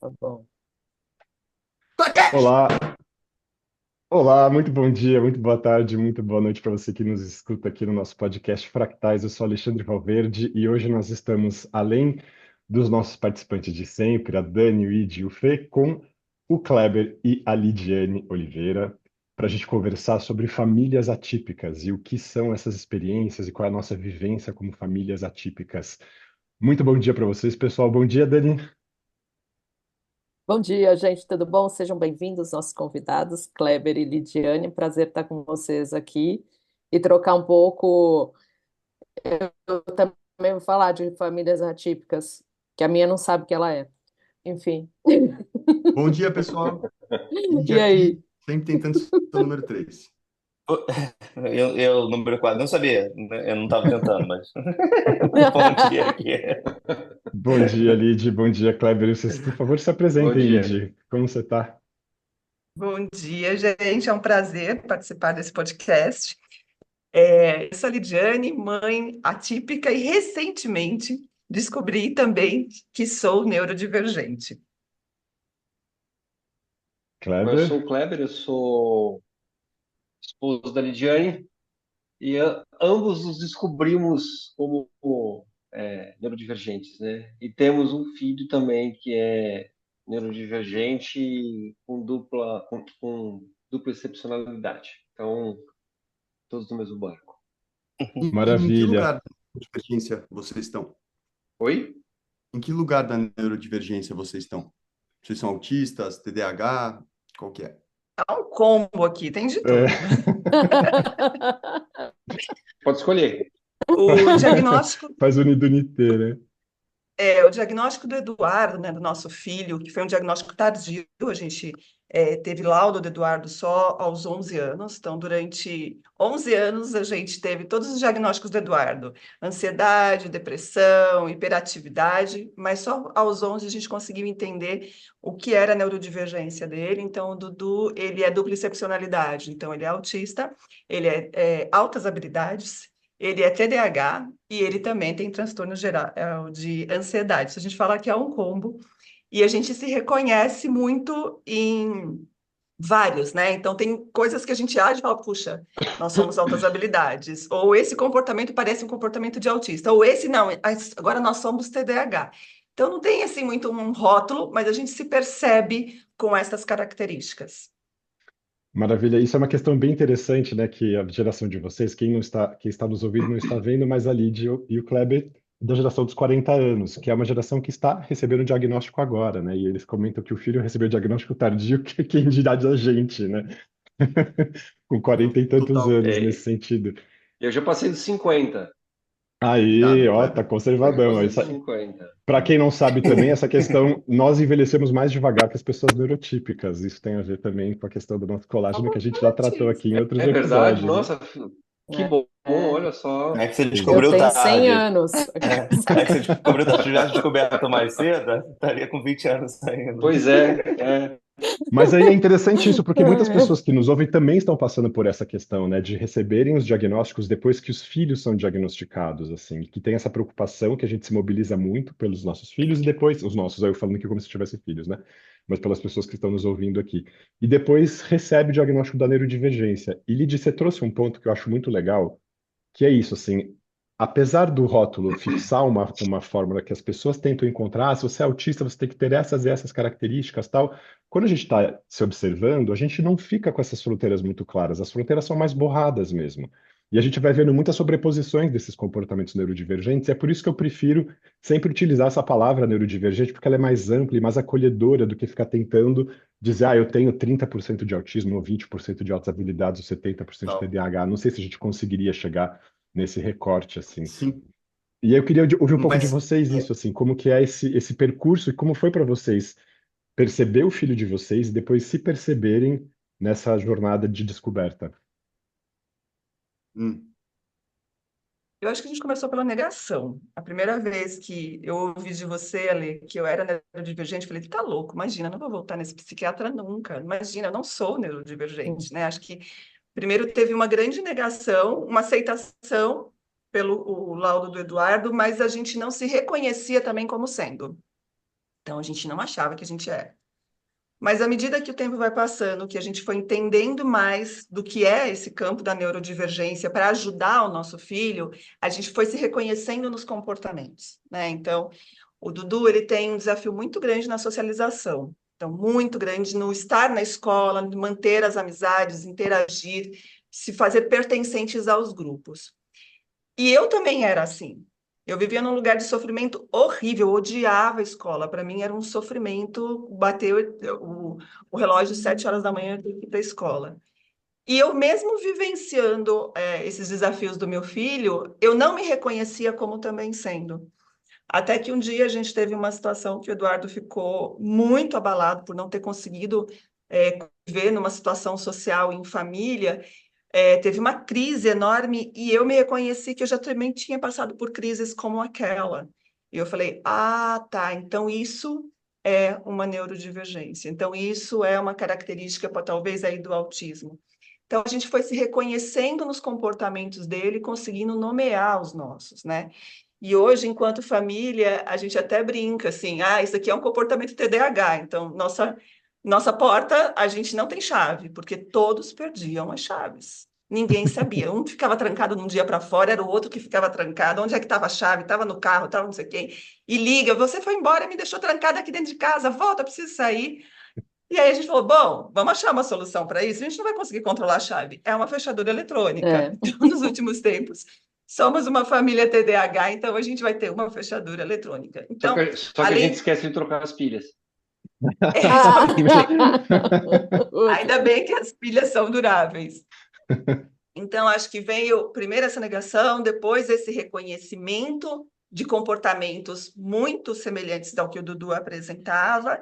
Tá bom. Olá, olá, muito bom dia, muito boa tarde, muito boa noite para você que nos escuta aqui no nosso podcast Fractais. Eu sou Alexandre Valverde e hoje nós estamos, além dos nossos participantes de sempre, a Dani, o Id e o Fê, com o Kleber e a Lidiane Oliveira, para a gente conversar sobre famílias atípicas e o que são essas experiências e qual é a nossa vivência como famílias atípicas. Muito bom dia para vocês, pessoal. Bom dia, Dani. Bom dia, gente, tudo bom? Sejam bem-vindos, nossos convidados, Kleber e Lidiane. Prazer estar com vocês aqui e trocar um pouco. Eu também vou falar de famílias atípicas, que a minha não sabe o que ela é. Enfim. Bom dia, pessoal. Ide E aí? aqui, sempre tentando ser o número 3. Eu, número 4, não sabia, eu não estava tentando, mas bom dia aqui. Bom dia, Lid. Bom dia, Kleber. Vocês, por favor, se Bom apresentem, dia. Lid. Como você está? Bom dia, gente. É um prazer participar desse podcast. Eu sou a Lidiane, mãe atípica, e recentemente descobri também que sou neurodivergente. Eu sou Kleber? o Kleber, eu sou esposo da Lidiane e ambos nos descobrimos como neurodivergentes, né? E temos um filho também que é neurodivergente com dupla excepcionalidade. Então, todos no mesmo barco. Em que Maravilha. lugar da neurodivergência vocês estão? Oi? Em que lugar da neurodivergência vocês estão? Vocês são autistas, TDAH? Qual que é? Há um combo aqui, tem de É. tudo. Pode escolher. O diagnóstico Faz unidunité, né? o diagnóstico do Eduardo, né, do nosso filho, que foi um diagnóstico tardio, a gente teve laudo do Eduardo só aos 11 anos, então durante 11 anos a gente teve todos os diagnósticos do Eduardo, ansiedade, depressão, hiperatividade, mas só aos 11 a gente conseguiu entender o que era a neurodivergência dele, então o Dudu, ele é dupla excepcionalidade, então ele é autista, ele é altas habilidades, ele é TDAH e ele também tem transtorno geral de ansiedade. Se a gente falar que é um combo, e a gente se reconhece muito em vários, né? Então tem coisas que a gente age e fala, puxa, nós somos altas habilidades. Ou esse comportamento parece um comportamento de autista. Ou esse não, agora nós somos TDAH. Então não tem assim muito um rótulo, mas a gente se percebe com essas características. Maravilha. Isso é uma questão bem interessante, né? Que a geração de vocês, quem está nos ouvindo não está vendo, mas a Lid e o Kleber da geração dos 40 anos, que é uma geração que está recebendo o diagnóstico agora, né? E eles comentam que o filho recebeu o diagnóstico tardio, que quem dirá da gente, né? Com 40 e tantos Total. anos nesse É, sentido. eu já passei dos 50. Aí, Cuidado, ó, tá Kleber. Eu já conservadão. passei dos 50. Para quem não sabe também, essa questão, nós envelhecemos mais devagar que as pessoas neurotípicas. Isso tem a ver também com a questão do nosso colágeno que a Somos gente já tratou aqui em autista. outros É verdade? episódios, né? Nossa, que bom, É, olha só. É que você eu descobriu tenho 100 tarde. anos. É que você descobriu tarde. Se tivesse descoberto mais cedo, estaria com 20 anos ainda. Pois é. Mas aí é interessante isso, porque muitas pessoas que nos ouvem também estão passando por essa questão, né, de receberem os diagnósticos depois que os filhos são diagnosticados, assim, que tem essa preocupação que a gente se mobiliza muito pelos nossos filhos e depois, os nossos, eu falando aqui como se tivesse filhos, né, mas pelas pessoas que estão nos ouvindo aqui. E depois recebe o diagnóstico da neurodivergência. E Lidy, você trouxe um ponto que eu acho muito legal, que é isso, assim, apesar do rótulo fixar uma fórmula que as pessoas tentam encontrar, se você é autista, você tem que ter essas e essas características, tal. Quando a gente está se observando, a gente não fica com essas fronteiras muito claras, as fronteiras são mais borradas mesmo. E a gente vai vendo muitas sobreposições desses comportamentos neurodivergentes, e é por isso que eu prefiro sempre utilizar essa palavra neurodivergente, porque ela é mais ampla e mais acolhedora do que ficar tentando dizer, eu tenho 30% de autismo, ou 20% de altas habilidades, ou 70% de Total. TDAH. Não sei se a gente conseguiria chegar nesse recorte, assim. Sim, E aí eu queria ouvir um pouco de mas vocês isso, assim, como que é esse percurso e como foi para vocês perceber o filho de vocês e depois se perceberem nessa jornada de descoberta. hum, Eu acho que a gente começou pela negação. A primeira vez que eu ouvi de você, Ale, que eu era neurodivergente, eu falei, tá louco, imagina, eu não vou voltar nesse psiquiatra nunca. Imagina, eu não sou neurodivergente, né? Acho que primeiro teve uma grande negação, uma aceitação pelo o laudo do Eduardo, mas a gente não se reconhecia também como sendo. Então, a gente não achava que a gente era. Mas à medida que o tempo vai passando, que a gente foi entendendo mais do que é esse campo da neurodivergência para ajudar o nosso filho, a gente foi se reconhecendo nos comportamentos, né? Então, o Dudu, ele tem um desafio muito grande na socialização. Então, muito grande no estar na escola, no manter as amizades, interagir, se fazer pertencentes aos grupos. E eu também era assim. Eu vivia num lugar de sofrimento horrível, eu odiava a escola. Para mim era um sofrimento bater o relógio às 7 horas da manhã, eu tinha que ir para a escola. E eu mesmo vivenciando esses desafios do meu filho, eu não me reconhecia como também sendo. Até que um dia a gente teve uma situação que o Eduardo ficou muito abalado por não ter conseguido viver numa situação social em família. Teve uma crise enorme e eu me reconheci que eu já também tinha passado por crises como aquela. E eu falei, ah, tá, então isso é uma neurodivergência. Então isso é uma característica, talvez, aí do autismo. Então a gente foi se reconhecendo nos comportamentos dele, conseguindo nomear os nossos, né? E hoje, enquanto família, a gente até brinca assim, isso aqui é um comportamento TDAH, então nossa porta a gente não tem chave, porque todos perdiam as chaves. Ninguém sabia. Um ficava trancado num dia para fora, era o outro que ficava trancado. Onde é que estava a chave? Estava no carro, estava não sei quem. E liga, você foi embora, me deixou trancada aqui dentro de casa, volta, preciso sair. E aí a gente falou, bom, vamos achar uma solução para isso. A gente não vai conseguir controlar a chave. É uma fechadura eletrônica. É. Então, nos últimos tempos, somos uma família TDAH, então a gente vai ter uma fechadura eletrônica. Então, Só que a gente além esquece de trocar as pilhas. Ah. ainda bem que as pilhas são duráveis. Então, acho que veio primeiro essa negação, depois esse reconhecimento de comportamentos muito semelhantes ao que o Dudu apresentava,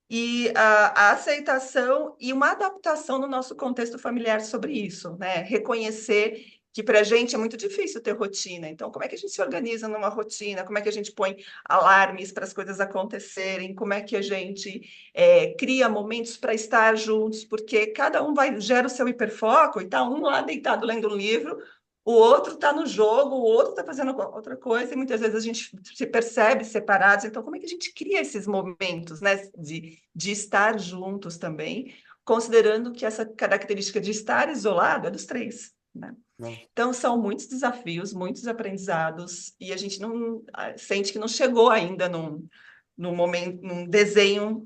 e a aceitação e uma adaptação no nosso contexto familiar sobre isso, né? Reconhecer que para a gente é muito difícil ter rotina. Então, como é que a gente se organiza numa rotina? Como é que a gente põe alarmes para as coisas acontecerem? Como é que a gente cria momentos para estar juntos? Porque cada um gera o seu hiperfoco e está um lá deitado lendo um livro, o outro está no jogo, o outro está fazendo outra coisa, e muitas vezes a gente se percebe separados. Então, como é que a gente cria esses momentos, né, de estar juntos também, considerando que essa característica de estar isolado é dos três, né? Não. Então, são muitos desafios, muitos aprendizados, e a gente não sente que não chegou ainda num momento, num desenho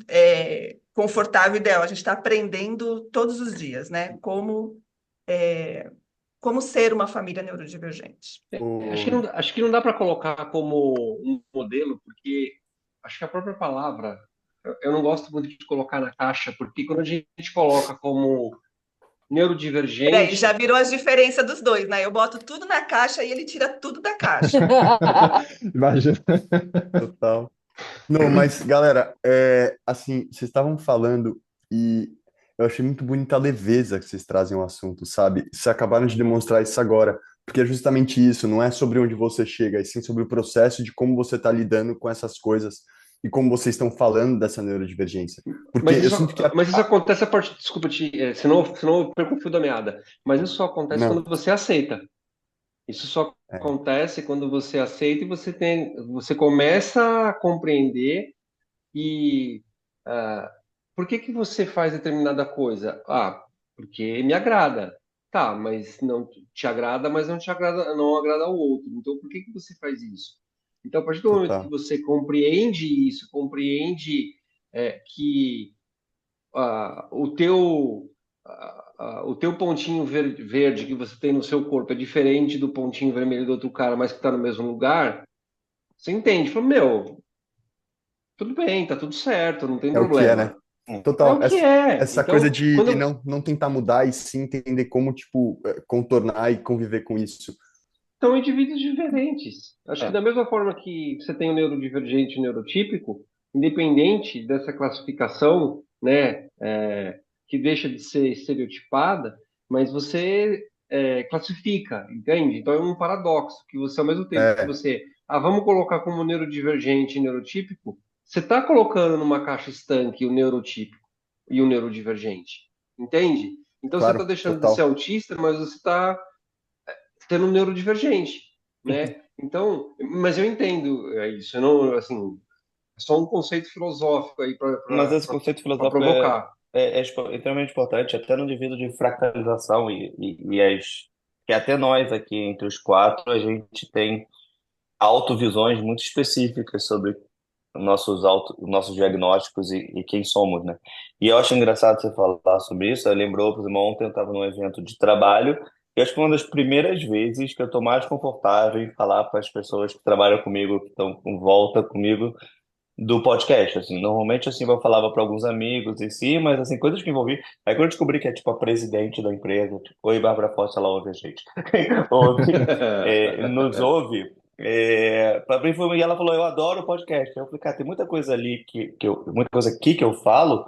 confortável e ideal. A gente está aprendendo todos os dias, né? Como ser uma família neurodivergente. O... Acho que não dá para colocar como um modelo, porque acho que a própria palavra, eu não gosto muito de colocar na caixa, porque quando a gente coloca como Peraí, já neurodivergente, virou as diferenças dos dois, né? Eu boto tudo na caixa e ele tira tudo da caixa. Imagina. Total. Não, mas galera, assim, vocês estavam falando e eu achei muito bonita a leveza que vocês trazem o assunto, sabe? Vocês acabaram de demonstrar isso agora, porque é justamente isso, não é sobre onde você chega, e sim sobre o processo de como você está lidando com essas coisas e como vocês estão falando dessa neurodivergência. Porque mas eu isso, sinto que mas isso acontece a partir, desculpa, senão eu perco o fio da meada, mas isso só acontece não, quando você aceita. Isso só é, acontece quando você aceita e você começa a compreender e por que que você faz determinada coisa? Ah, porque me agrada. Tá, mas não te agrada, mas não te agrada, não agrada ao outro. Então, por que que você faz isso? Então, a partir do momento que total. você compreende isso, compreende que o teu pontinho verde que você tem no seu corpo é diferente do pontinho vermelho do outro cara, mas que está no mesmo lugar, você entende? Fala, meu, tudo bem, tá tudo certo, não tem É o que é, né? problema. É Total. o que é. Essa coisa Então, de quando não tentar mudar e sim entender como, tipo, contornar e conviver com isso. são indivíduos diferentes. Acho que da mesma forma que você tem o neurodivergente e o neurotípico, independente dessa classificação, né, que deixa de ser estereotipada, mas você classifica, entende? Então é um paradoxo que você, ao mesmo tempo que É, você, vamos colocar como neurodivergente e neurotípico, você está colocando numa caixa estanque o neurotípico e o neurodivergente, entende? Então você está claro, deixando de ser total. autista, mas você está tendo um neurodivergente, né? Então, mas eu entendo isso. Eu não, assim, só um conceito filosófico aí Mas esse conceito para filosófico provocar. é extremamente importante, até no nível de fractalização que até nós aqui, entre os quatro, a gente tem autovisões muito específicas sobre nossos diagnósticos e quem somos, né? E eu acho engraçado você falar sobre isso. Eu lembrou, por exemplo, ontem eu estava num evento de trabalho e acho que foi uma das primeiras vezes que eu estou mais confortável em falar para as pessoas que trabalham comigo, que estão com volta comigo, do podcast, assim. Normalmente, assim, eu falava para alguns amigos em si, mas, assim, coisas que envolvi. Aí quando eu descobri que é, tipo, a presidente da empresa, tipo, oi, Bárbara Costa, ela ouve a gente. Ouve, nos ouve. Para mim foi, e ela falou, eu adoro o podcast. Eu falei, cara, tem muita coisa ali muita coisa aqui que eu falo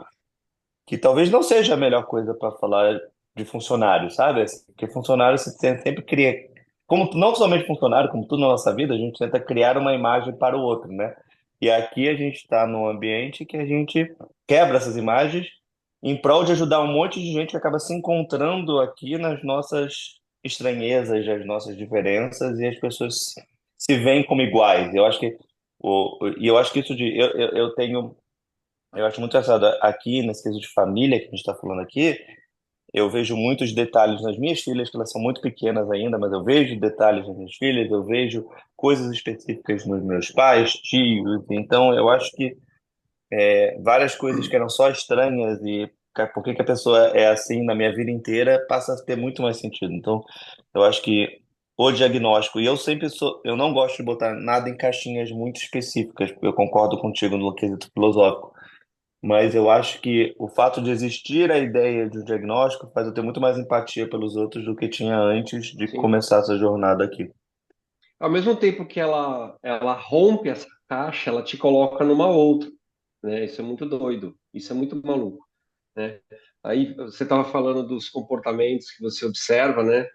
que talvez não seja a melhor coisa para falar de funcionário, sabe? Assim, porque funcionário sempre cria, como não somente funcionário, como tudo na nossa vida, a gente tenta criar uma imagem para o outro, né? E aqui a gente está num ambiente que a gente quebra essas imagens em prol de ajudar um monte de gente que acaba se encontrando aqui nas nossas estranhezas, nas nossas diferenças, e as pessoas se veem como iguais. Eu acho que e eu acho que isso de eu tenho eu acho muito engraçado. Aqui, nesse quesito de família que a gente está falando aqui, eu vejo muitos detalhes nas minhas filhas, que elas são muito pequenas ainda, mas eu vejo detalhes nas minhas filhas, eu vejo coisas específicas nos meus pais, tios. Então, eu acho que várias coisas que eram só estranhas e por que que a pessoa é assim na minha vida inteira passa a ter muito mais sentido. Então, eu acho que o diagnóstico, e eu não gosto de botar nada em caixinhas muito específicas, porque eu concordo contigo no quesito filosófico. Mas eu acho que o fato de existir a ideia de um diagnóstico faz eu ter muito mais empatia pelos outros do que tinha antes de Sim. começar essa jornada aqui. Ao mesmo tempo que ela rompe essa caixa, ela te coloca numa outra, né? Isso é muito doido, isso é muito maluco, né? Aí você estava falando dos comportamentos que você observa, né?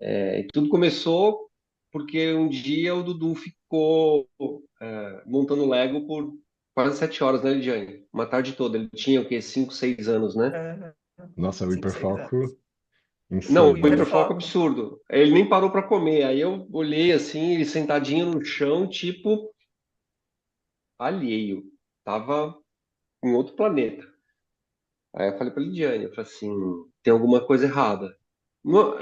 E tudo começou porque um dia o Dudu ficou montando Lego por quase 7 horas, né, Lidiane? Uma tarde toda. Ele tinha o quê? 5, 6 anos, né? Aham. Nossa, o 5, 6 anos. hiperfoco Não, o insano, né? hiperfoco Hiperfoco. absurdo. Ele nem parou para comer. Aí eu olhei assim, ele sentadinho no chão, tipo alheio. Tava em outro planeta. Aí eu falei pra Lidiane, eu falei assim, tem alguma coisa errada.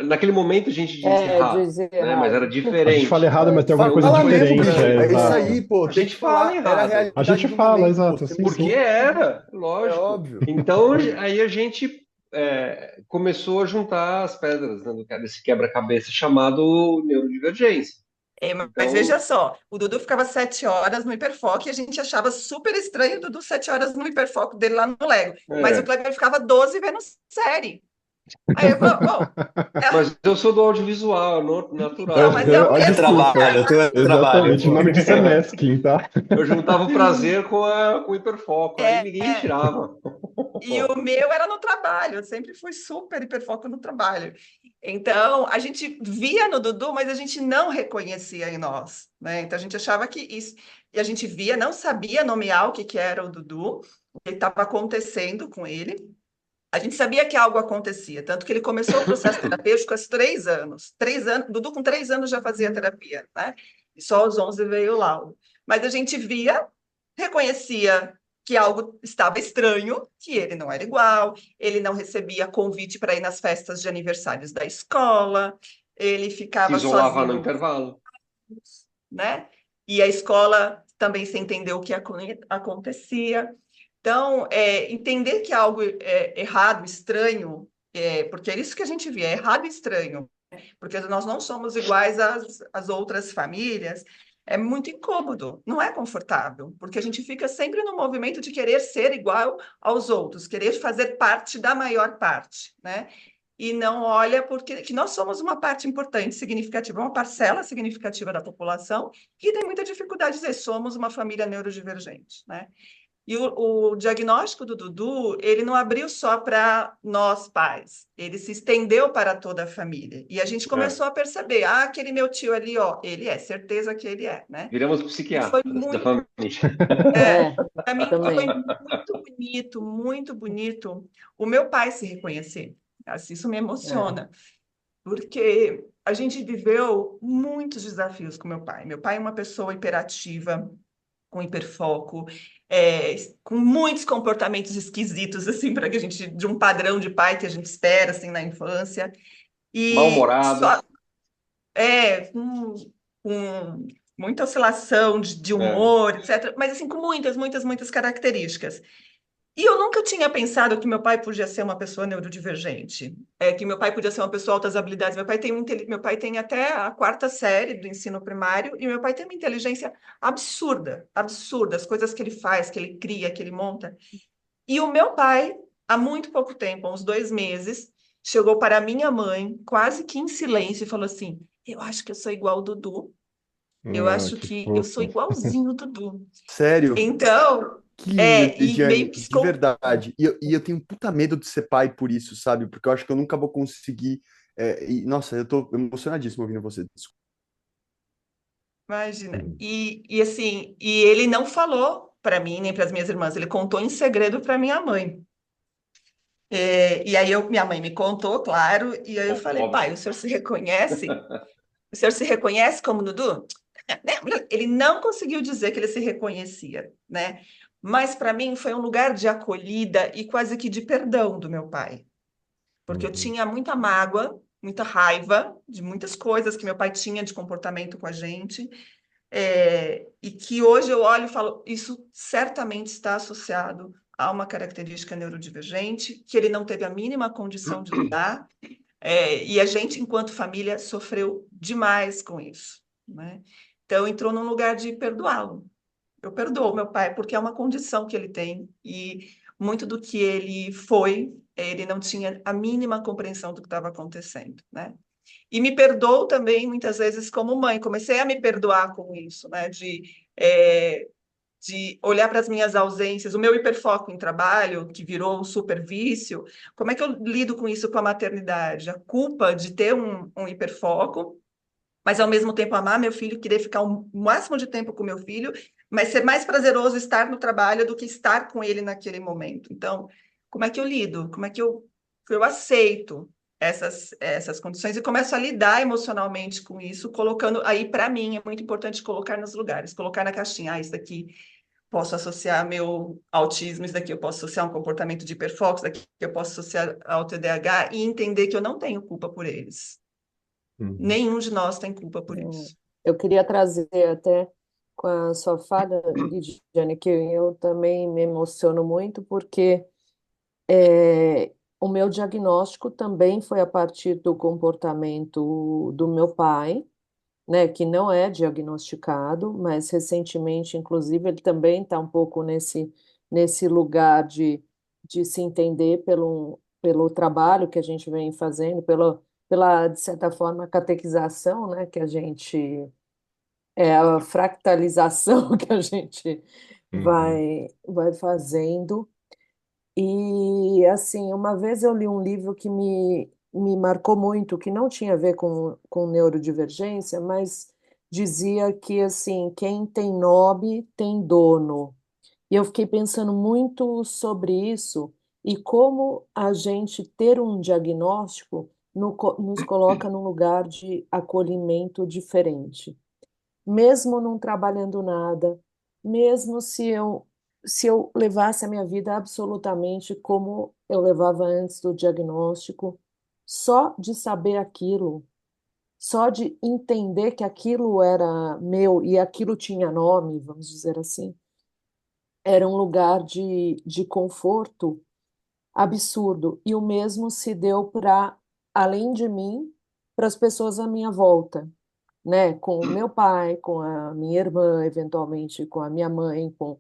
Naquele momento a gente disse errado, Dizer né? Mas era errado. A gente fala diferente. errado, mas tem alguma Tinha coisa alguma Fala coisa mesmo, diferente, bicho. é estranha. É isso exato. aí, pô. A Tem que gente fala falar. Era a errado. A realidade gente do fala, momento, pô. exato, sim, Temos Porque sim. que. era, É lógico. óbvio. Então aí a gente começou a juntar as pedras, né, desse quebra-cabeça chamado neurodivergência. Mas Então, veja só, o Dudu ficava 7 horas no hiperfoco e a gente achava super estranho o Dudu 7 horas no hiperfoco dele lá no Lego. Mas o é, Kleber ficava 12 vendo série. Aí eu falo, bom, mas eu sou do audiovisual, então, natural. mas é Aham, o ó, É mesmo desculpa. trabalho, lugar. eu tenho trabalho, Exatamente, o pô. nome disso é masking, tá? Eu juntava o prazer com o hiperfoco, aí É, ninguém me tirava. e o meu era no trabalho, eu sempre fui super hiperfoco no trabalho. Então, a gente via no Dudu, mas a gente não reconhecia em nós, né? Então, a gente achava que isso. E a gente via, não sabia nomear o que que era o Dudu, o que estava acontecendo com ele. A gente sabia que algo acontecia, tanto que ele começou o processo terapêutico aos 3 anos. 3 anos, Dudu com 3 anos já fazia terapia, né? E só aos 11 veio o laudo. Mas a gente via, reconhecia que algo estava estranho, que ele não era igual, ele não recebia convite para ir nas festas de aniversários da escola, ele Se ficava isolava no sozinho, intervalo. né? E a escola também sem entender o que acontecia. Então, entender que algo é errado, estranho, porque é isso que a gente vê, é errado e estranho, porque nós não somos iguais às outras famílias, é muito incômodo, não é confortável, porque a gente fica sempre no movimento de querer ser igual aos outros, querer fazer parte da maior parte, né? E não olha porque que nós somos uma parte importante, significativa, uma parcela significativa da população que tem muita dificuldade de dizer somos uma família neurodivergente, né? E o diagnóstico do Dudu, ele não abriu só para nós pais, ele se estendeu para toda a família. E a gente É. começou a perceber, aquele meu tio ali, ó, ele é, certeza que ele é, né? Viramos E foi psiquiatras da muito, família. É, para mim foi também. muito bonito o meu pai se reconhecer. Assim, isso me É. emociona, porque a gente viveu muitos desafios com meu pai. Meu pai é uma pessoa hiperativa, com hiperfoco, com muitos comportamentos esquisitos, assim, para que a gente, de um padrão de pai que a gente espera, assim, na infância. E Mal-humorado. só, com muita oscilação de É. humor, etc. Mas, assim, com muitas, muitas, muitas características. E eu nunca tinha pensado que meu pai podia ser uma pessoa neurodivergente, que meu pai podia ser uma pessoa altas habilidades. Meu pai tem até a quarta série do ensino primário e meu pai tem uma inteligência absurda, absurda, as coisas que ele faz, que ele cria, que ele monta. E o meu pai, há muito pouco tempo, há uns 2 meses, chegou para a minha mãe, quase que em silêncio, e falou assim: Eu acho que eu sou igual o Dudu. Eu Ah, acho que que eu sou fofo. igualzinho o Dudu. Sério? Então, Que lindo, e Lidiane, meio que de verdade. E eu tenho um puta medo de ser pai por isso, sabe? Porque eu acho que eu nunca vou conseguir. Nossa, eu tô emocionadíssimo ouvindo você. Desculpa. imagina. Uhum. E assim, e ele não falou para mim nem para as minhas irmãs, ele contou em segredo para minha mãe. E aí minha mãe me contou, claro, e aí eu falei, pai, Óbvio. o senhor se reconhece? O senhor se reconhece como Dudu? Ele não conseguiu dizer que ele se reconhecia, né? Mas para mim foi um lugar de acolhida e quase que de perdão do meu pai, porque eu Uhum. tinha muita mágoa, muita raiva de muitas coisas que meu pai tinha de comportamento com a gente. E que hoje eu olho e falo, isso certamente está associado a uma característica neurodivergente, que ele não teve a mínima condição de lidar, e a gente, enquanto família, sofreu demais com isso, né? Então, entrou num lugar de perdoá-lo. Eu perdoo meu pai, porque é uma condição que ele tem, e muito do que ele foi, ele não tinha a mínima compreensão do que estava acontecendo, né? E me perdoo também, muitas vezes, como mãe. Comecei a me perdoar com isso, né? De olhar para as minhas ausências, o meu hiperfoco em trabalho, que virou um super vício. Como é que eu lido com isso com a maternidade? A culpa de ter um hiperfoco, mas ao mesmo tempo amar meu filho, querer ficar o máximo de tempo com meu filho, mas ser mais prazeroso estar no trabalho do que estar com ele naquele momento. Então, como é que eu lido? Como é que eu aceito essas condições e começo a lidar emocionalmente com isso, colocando aí, para mim, é muito importante colocar nos lugares, colocar na caixinha, isso daqui posso associar meu autismo, isso daqui eu posso associar um comportamento de hiperfoco, isso daqui eu posso associar ao TDAH e entender que eu não tenho culpa por eles. Uhum. Nenhum de nós tem culpa por É, isso. eu queria trazer até com a sua fala, Lidiane, que eu também me emociono muito, porque o meu diagnóstico também foi a partir do comportamento do meu pai, né, que não é diagnosticado, mas recentemente, inclusive, ele também está um pouco nesse lugar de se entender pelo trabalho que a gente vem fazendo, pela, de certa forma, catequização, né, que a gente, a fractalização que a gente Uhum. vai fazendo. E assim, uma vez eu li um livro que me marcou muito, que não tinha a ver com neurodivergência, mas dizia que assim, quem tem nome tem dono. E eu fiquei pensando muito sobre isso e como a gente ter um diagnóstico nos coloca num lugar de acolhimento diferente mesmo não trabalhando nada, mesmo se eu levasse a minha vida absolutamente como eu levava antes do diagnóstico, só de saber aquilo, só de entender que aquilo era meu e aquilo tinha nome, vamos dizer assim, era um lugar de conforto absurdo. E o mesmo se deu para, além de mim, para as pessoas à minha volta, né? Com o meu pai, com a minha irmã, eventualmente com a minha mãe, com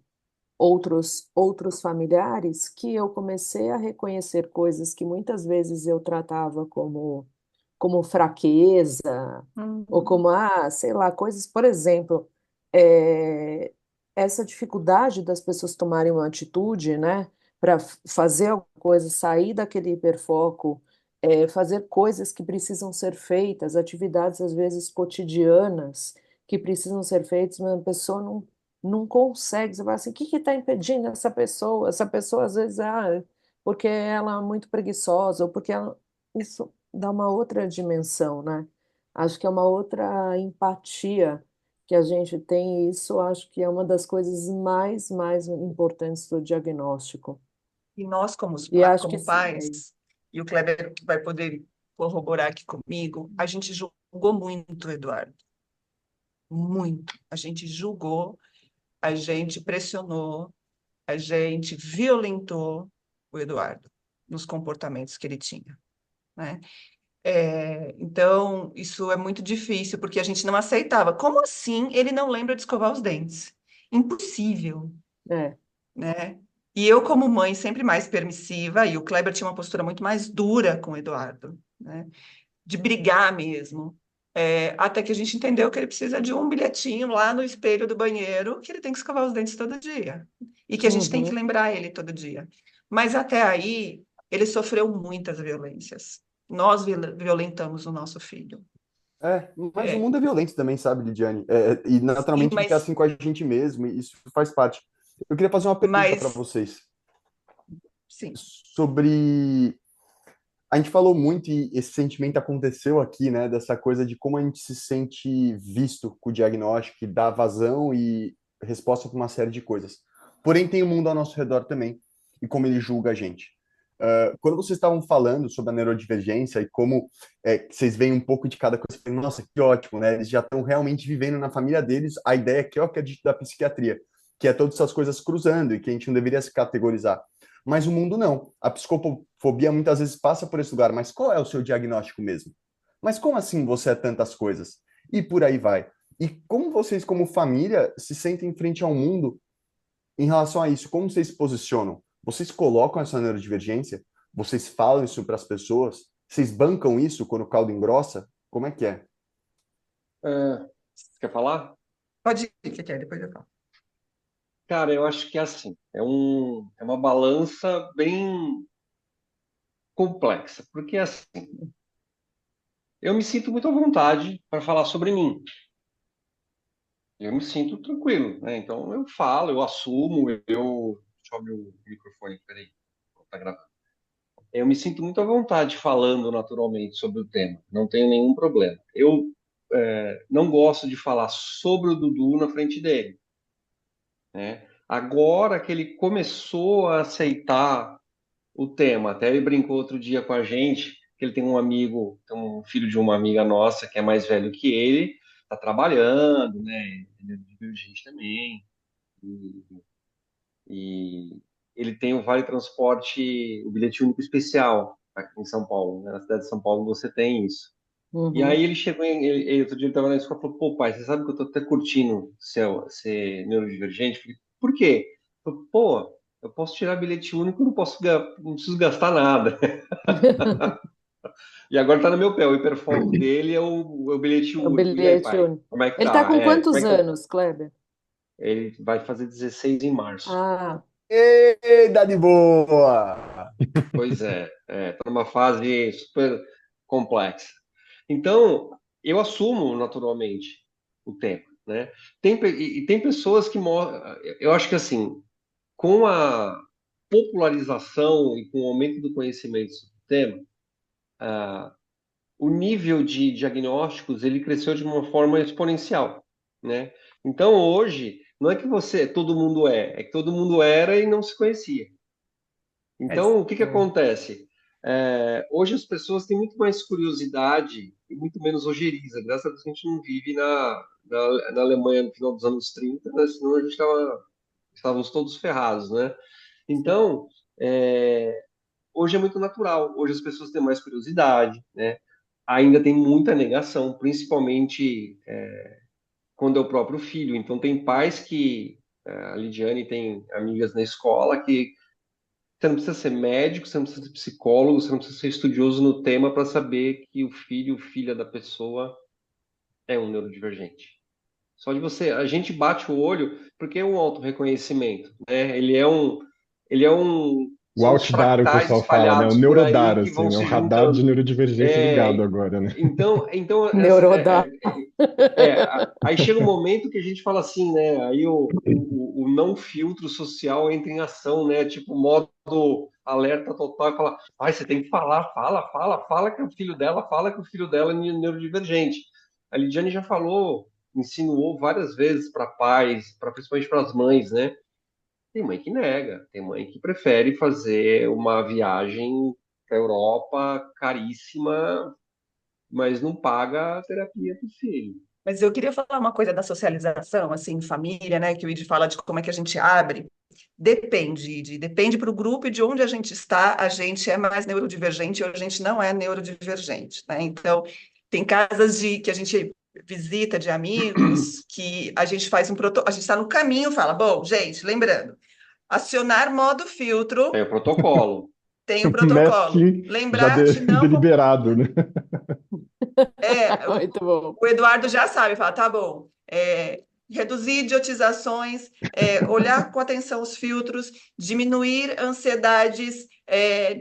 outros familiares, que eu comecei a reconhecer coisas que muitas vezes eu tratava como fraqueza, ou Uhum. como, sei lá, coisas, por exemplo, é, essa dificuldade das pessoas tomarem uma atitude, né, para fazer alguma coisa, sair daquele hiperfoco, fazer coisas que precisam ser feitas, atividades às vezes cotidianas que precisam ser feitas, mas a pessoa não consegue. Você fala assim, o que está impedindo essa pessoa? Essa pessoa às vezes, porque ela é muito preguiçosa, ou porque isso dá uma outra dimensão, né? Acho que é uma outra empatia que a gente tem isso, acho que é uma das coisas mais importantes do diagnóstico. E nós, E acho que como sim. pais, e o Kleber vai poder corroborar aqui comigo, a gente julgou muito o Eduardo, muito. A gente julgou, a gente pressionou, a gente violentou o Eduardo nos comportamentos que ele tinha, né? Então, isso é muito difícil, porque a gente não aceitava. Como assim ele não lembra de escovar os dentes? Impossível, É. né? E eu, como mãe, sempre mais permissiva, e o Kleber tinha uma postura muito mais dura com o Eduardo, né? De brigar mesmo. Até que a gente entendeu que ele precisa de um bilhetinho lá no espelho do banheiro, que ele tem que escovar os dentes todo dia. E que a gente tem que Uhum. lembrar ele todo dia. Mas até aí, ele sofreu muitas violências. Nós violentamos o nosso filho. Mas o É, mundo é violento também, sabe, Lidiane? E sim, naturalmente a gente é mas, assim com a gente mesmo, e isso faz parte. Eu queria fazer uma pergunta para mas, vocês sim, sobre. A gente falou muito e esse sentimento aconteceu aqui, né? Dessa coisa de como a gente se sente visto com o diagnóstico, que dá vazão e resposta para uma série de coisas. Porém, tem o mundo ao nosso redor também e como ele julga a gente. Quando vocês estavam falando sobre a neurodivergência e como vocês veem um pouco de cada coisa, eu falei, nossa, que ótimo, né? Eles já estão realmente vivendo na família deles a ideia que eu acredito da psiquiatria, que é todas essas coisas cruzando e que a gente não deveria se categorizar. Mas o mundo não. A psicofobia muitas vezes passa por esse lugar. Mas qual é o seu diagnóstico mesmo? Mas como assim você é tantas coisas? E por aí vai. E como vocês, como família, se sentem frente ao mundo em relação a isso? Como vocês se posicionam? Vocês colocam essa neurodivergência? Vocês falam isso para as pessoas? Vocês bancam isso quando o caldo engrossa? Como é que é? Você quer falar? pode ir, que quer, depois eu falo. Cara, eu acho que é assim. É uma balança bem complexa, porque assim, eu me sinto muito à vontade para falar sobre mim. Eu me sinto tranquilo, né? Então eu falo, eu assumo, Deixa eu abrir o microfone, peraí. Tá gravando. Eu me sinto muito à vontade falando naturalmente sobre o tema, não tenho nenhum problema. Eu não gosto de falar sobre o Dudu na frente dele, né? Agora que ele começou a aceitar o tema, até ele brincou outro dia com a gente, que ele tem um amigo, tem um filho de uma amiga nossa que é mais velho que ele, tá trabalhando, né? Ele é divergente também. E, e ele tem o Vale Transporte, o bilhete único especial aqui em São Paulo, né? Na cidade de São Paulo você tem isso. E Uhum. aí ele chegou outro dia ele estava na escola e falou, pô, pai, você sabe que eu tô até curtindo ser neurodivergente? Eu falei, por quê? Eu falei, pô, eu posso tirar bilhete único, não preciso gastar nada. E agora tá no meu pé, o hiperfoco dele é o bilhete O único. E aí, bilhete pai, único. como é que Ele está tá? com Como é quantos que tá? anos, Kleber? Ele vai fazer 16 em março. Ah, Ei, dá de boa! Pois tá numa fase super complexa. Então, eu assumo naturalmente o tema, né? Tem pessoas que eu acho que assim, com a popularização e com o aumento do conhecimento sobre o tema, o nível de diagnósticos ele cresceu de uma forma exponencial, né? Então, hoje, não é que todo mundo é que todo mundo era e não se conhecia. Mas, Então, o que que acontece? Hoje as pessoas têm muito mais curiosidade e muito menos ojeriza. Graças a Deus que a gente não vive na Alemanha no final dos anos 30, né? Senão a gente estávamos todos ferrados, né? Então, hoje é muito natural. Hoje as pessoas têm mais curiosidade, né? Ainda tem muita negação, principalmente quando é o próprio filho. Então, tem pais a Lidiane tem amigas na escola que você não precisa ser médico, você não precisa ser psicólogo, você não precisa ser estudioso no tema para saber que o filho, filha da pessoa é um neurodivergente. Só de a gente bate o olho porque é um autorreconhecimento, né? O São os outdar, o fractais pessoal fala, né? O espalhados por neurodar, aí que assim, vão né? O se radar de juntando. neurodivergência ligado É, agora, né? então neurodar. aí chega um momento que a gente fala assim, né? Aí o não filtro social entra em ação, né? Tipo, modo alerta total e fala, ai, você tem que falar, fala que o filho dela é neurodivergente. A Lidiane já falou insinuou várias vezes para pais, principalmente para as mães, né? Tem mãe que nega, tem mãe que prefere fazer uma viagem para a Europa caríssima, mas não paga a terapia do filho. Mas eu queria falar uma coisa da socialização, assim, em família, né? Que o Ide fala de como é que a gente abre. Depende para o grupo e de onde a gente está, a gente é mais neurodivergente ou a gente não é neurodivergente, né? Então, tem casas que a gente visita de amigos que a gente faz a gente está no caminho, fala, bom, gente, lembrando, acionar modo Tem filtro, o protocolo. tem o protocolo. Mestre já Lembrar de não. deliberado, né? Muito bom. O Eduardo já sabe, fala, tá bom. Reduzir idiotizações, olhar com atenção os filtros, diminuir ansiedades,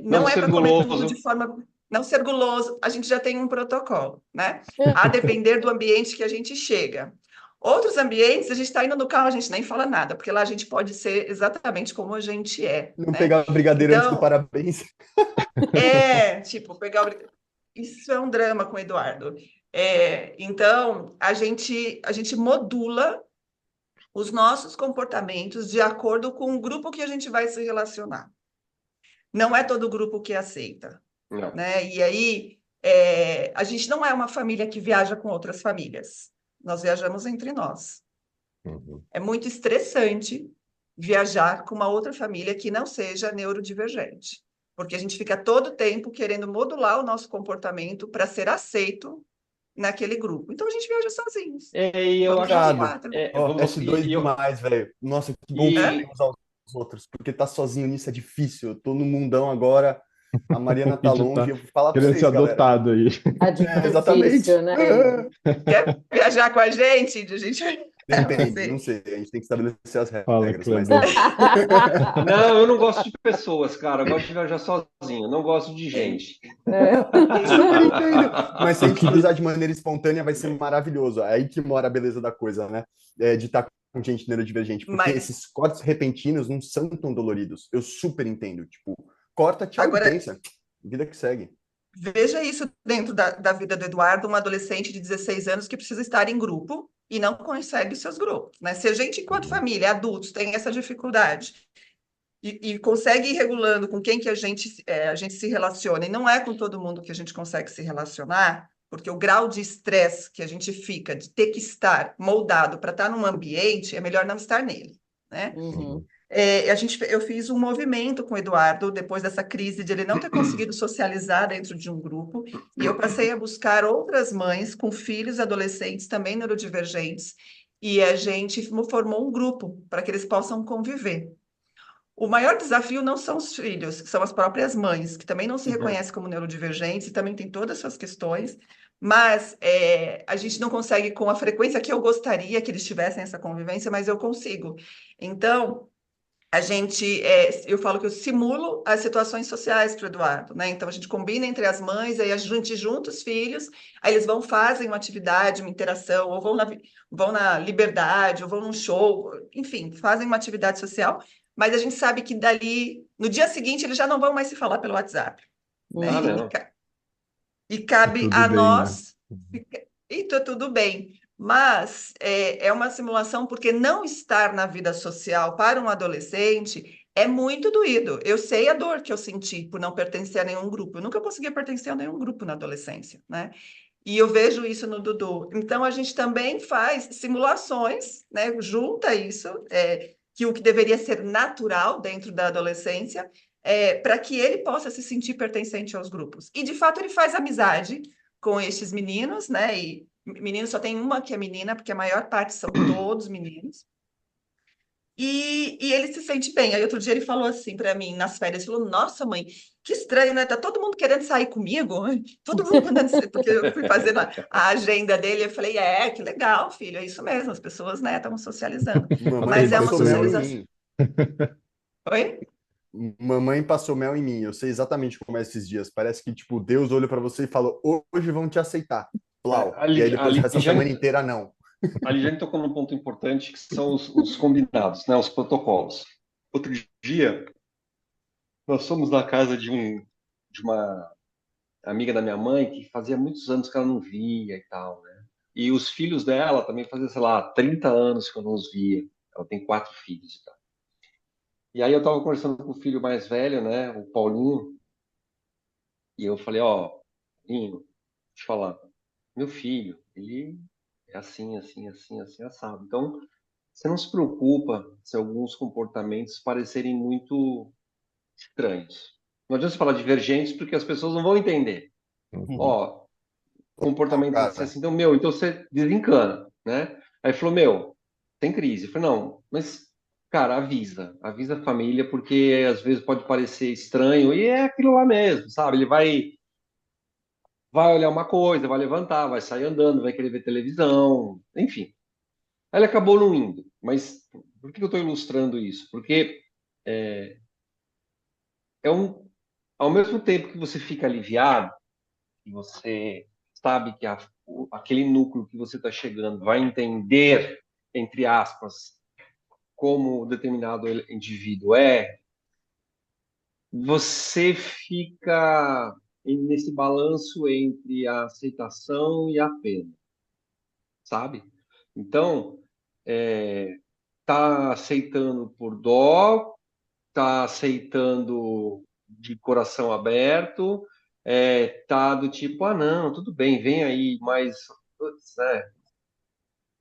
Não não é ser para comer tudo guloso. de forma. Não ser guloso, a gente já tem um protocolo, né? A depender do ambiente que a gente chega. Outros ambientes, a gente está indo no carro, a gente nem fala nada, porque lá a gente pode ser exatamente como a gente é, Não né? pegar brigadeiro antes do Então, parabéns. tipo, Isso é um drama com o Eduardo. Então, a gente modula os nossos comportamentos de acordo com o grupo que a gente vai se relacionar. Não é todo grupo que aceita, Não. né? E aí, a gente não é uma família que viaja com outras famílias. Nós viajamos entre nós. Uhum. É muito estressante viajar com uma outra família que não seja neurodivergente, porque a gente fica todo o tempo querendo modular o nosso comportamento para ser aceito naquele grupo. Então a gente viaja sozinhos. E eu Vamos acho nós que Obrigado. quatro. Ó, vamos S2 demais, velho. Nossa, que bom que e Hã? tem usar os outros, porque tá sozinho nisso é difícil. Eu tô no mundão agora, a Mariana tá E de longe, tá eu vou falar pra querendo ser vocês, galera. adotado aí. Tá Exatamente. difícil, né, Ide? Quer viajar com a gente? A gente Depende, não você. sei. A gente tem que estabelecer as Fala, regras, mas Kleber. depende. não, eu não gosto de pessoas, cara. Eu gosto de viajar sozinho. Não gosto de É, gente. Super entendo. Mas se a Eu gente queria. cruzar de maneira espontânea, vai ser maravilhoso. É aí que mora a beleza da coisa, né? De estar com gente neurodivergente. Porque mas esses cortes repentinos não são tão doloridos. Eu super entendo. Tipo, corta, tchau e agora pensa. Vida que segue. veja isso dentro da vida do Eduardo, um adolescente de 16 anos que precisa estar em grupo e não consegue os seus grupos, né? Se a gente, enquanto Uhum. família, adultos, tem essa dificuldade e consegue ir regulando com quem que a gente se relaciona, e não é com todo mundo que a gente consegue se relacionar, porque o grau de estresse que a gente fica de ter que estar moldado para estar num ambiente, é melhor não estar nele, né? Uhum. Eu fiz um movimento com o Eduardo depois dessa crise de ele não ter conseguido socializar dentro de um grupo, e eu passei a buscar outras mães com filhos adolescentes também neurodivergentes, e a gente formou um grupo para que eles possam conviver. O maior desafio não são os filhos, são as próprias mães, que também não se Uhum. reconhecem como neurodivergentes e também tem todas as suas questões, mas a gente não consegue com a frequência que eu gostaria que eles tivessem essa convivência, mas eu consigo. Então, eu falo que eu simulo as situações sociais para o Eduardo, né? Então a gente combina entre as mães, aí a gente junta os filhos, aí eles fazem uma atividade, uma interação, ou vão na Liberdade, ou vão num show, enfim, fazem uma atividade social, mas a gente sabe que dali, no dia seguinte, eles já não vão mais se falar pelo WhatsApp, né? Ah, Uhum. não. E E cabe tudo a bem, né? nós, e tá tudo bem. Mas é uma simulação porque não estar na vida social para um adolescente é muito doído. Eu sei a dor que eu senti por não pertencer a nenhum grupo. Eu nunca consegui pertencer a nenhum grupo na adolescência, né? E eu vejo isso no Dudu. Então a gente também faz simulações, né? Junta isso, que o que deveria ser natural dentro da adolescência, para que ele possa se sentir pertencente aos grupos. E de fato ele faz amizade com estes meninos, né? E meninos só tem uma que é menina, porque a maior parte são todos meninos. E ele se sente bem. Aí outro dia ele falou assim para mim nas férias, ele falou: Nossa, mãe, que estranho, né? Tá todo mundo querendo sair comigo, todo mundo mandando, porque eu fui fazendo a agenda dele, eu falei: que legal, filho, é isso mesmo, as pessoas, né, estavam socializando. Mamãe Mas é uma passou mel em socialização. mim. Oi? Mamãe passou mel em mim. Eu sei exatamente como é esses dias. Parece que, tipo, Deus olhou pra você e falou: Hoje vão te aceitar. Plau. A, E aí Li- a depois o resto da semana Lidiane, inteira, não. a Lidiane tocou num ponto importante que são os combinados, né? Os protocolos. Outro dia, nós fomos na casa de uma amiga da minha mãe que fazia muitos anos que ela não via e tal, né? E os filhos dela também fazia, sei lá, 30 anos que eu não os via. Ela tem 4 filhos e tal. E aí eu tava conversando com o filho mais velho, né, o Paulinho, e eu falei, ó, Paulinho, deixa eu te falar, meu filho, ele é assim, assim, assim, assim, assado. Então, você não se preocupa se alguns comportamentos parecerem muito estranhos. Não adianta você falar divergentes porque as pessoas não vão entender. Uhum. Ó, comportamento assim, Cara, assim, então, meu, então você desencana, né? Aí falou, meu, tem crise. Eu falei, não, mas, cara, avisa a família, porque às vezes pode parecer estranho, e é aquilo lá mesmo, sabe? Ele vai olhar uma coisa, vai levantar, vai sair andando, vai querer ver televisão, enfim. Aí ele acabou não indo. Mas por que eu estou ilustrando isso? Porque é um, ao mesmo tempo que você fica aliviado, e você sabe que aquele núcleo que você está chegando vai entender, entre aspas, como determinado indivíduo é, você fica nesse balanço entre a aceitação e a pena, sabe? Então, tá aceitando por dó, tá aceitando de coração aberto, tá do tipo, ah, não, tudo bem, vem aí, mas putz,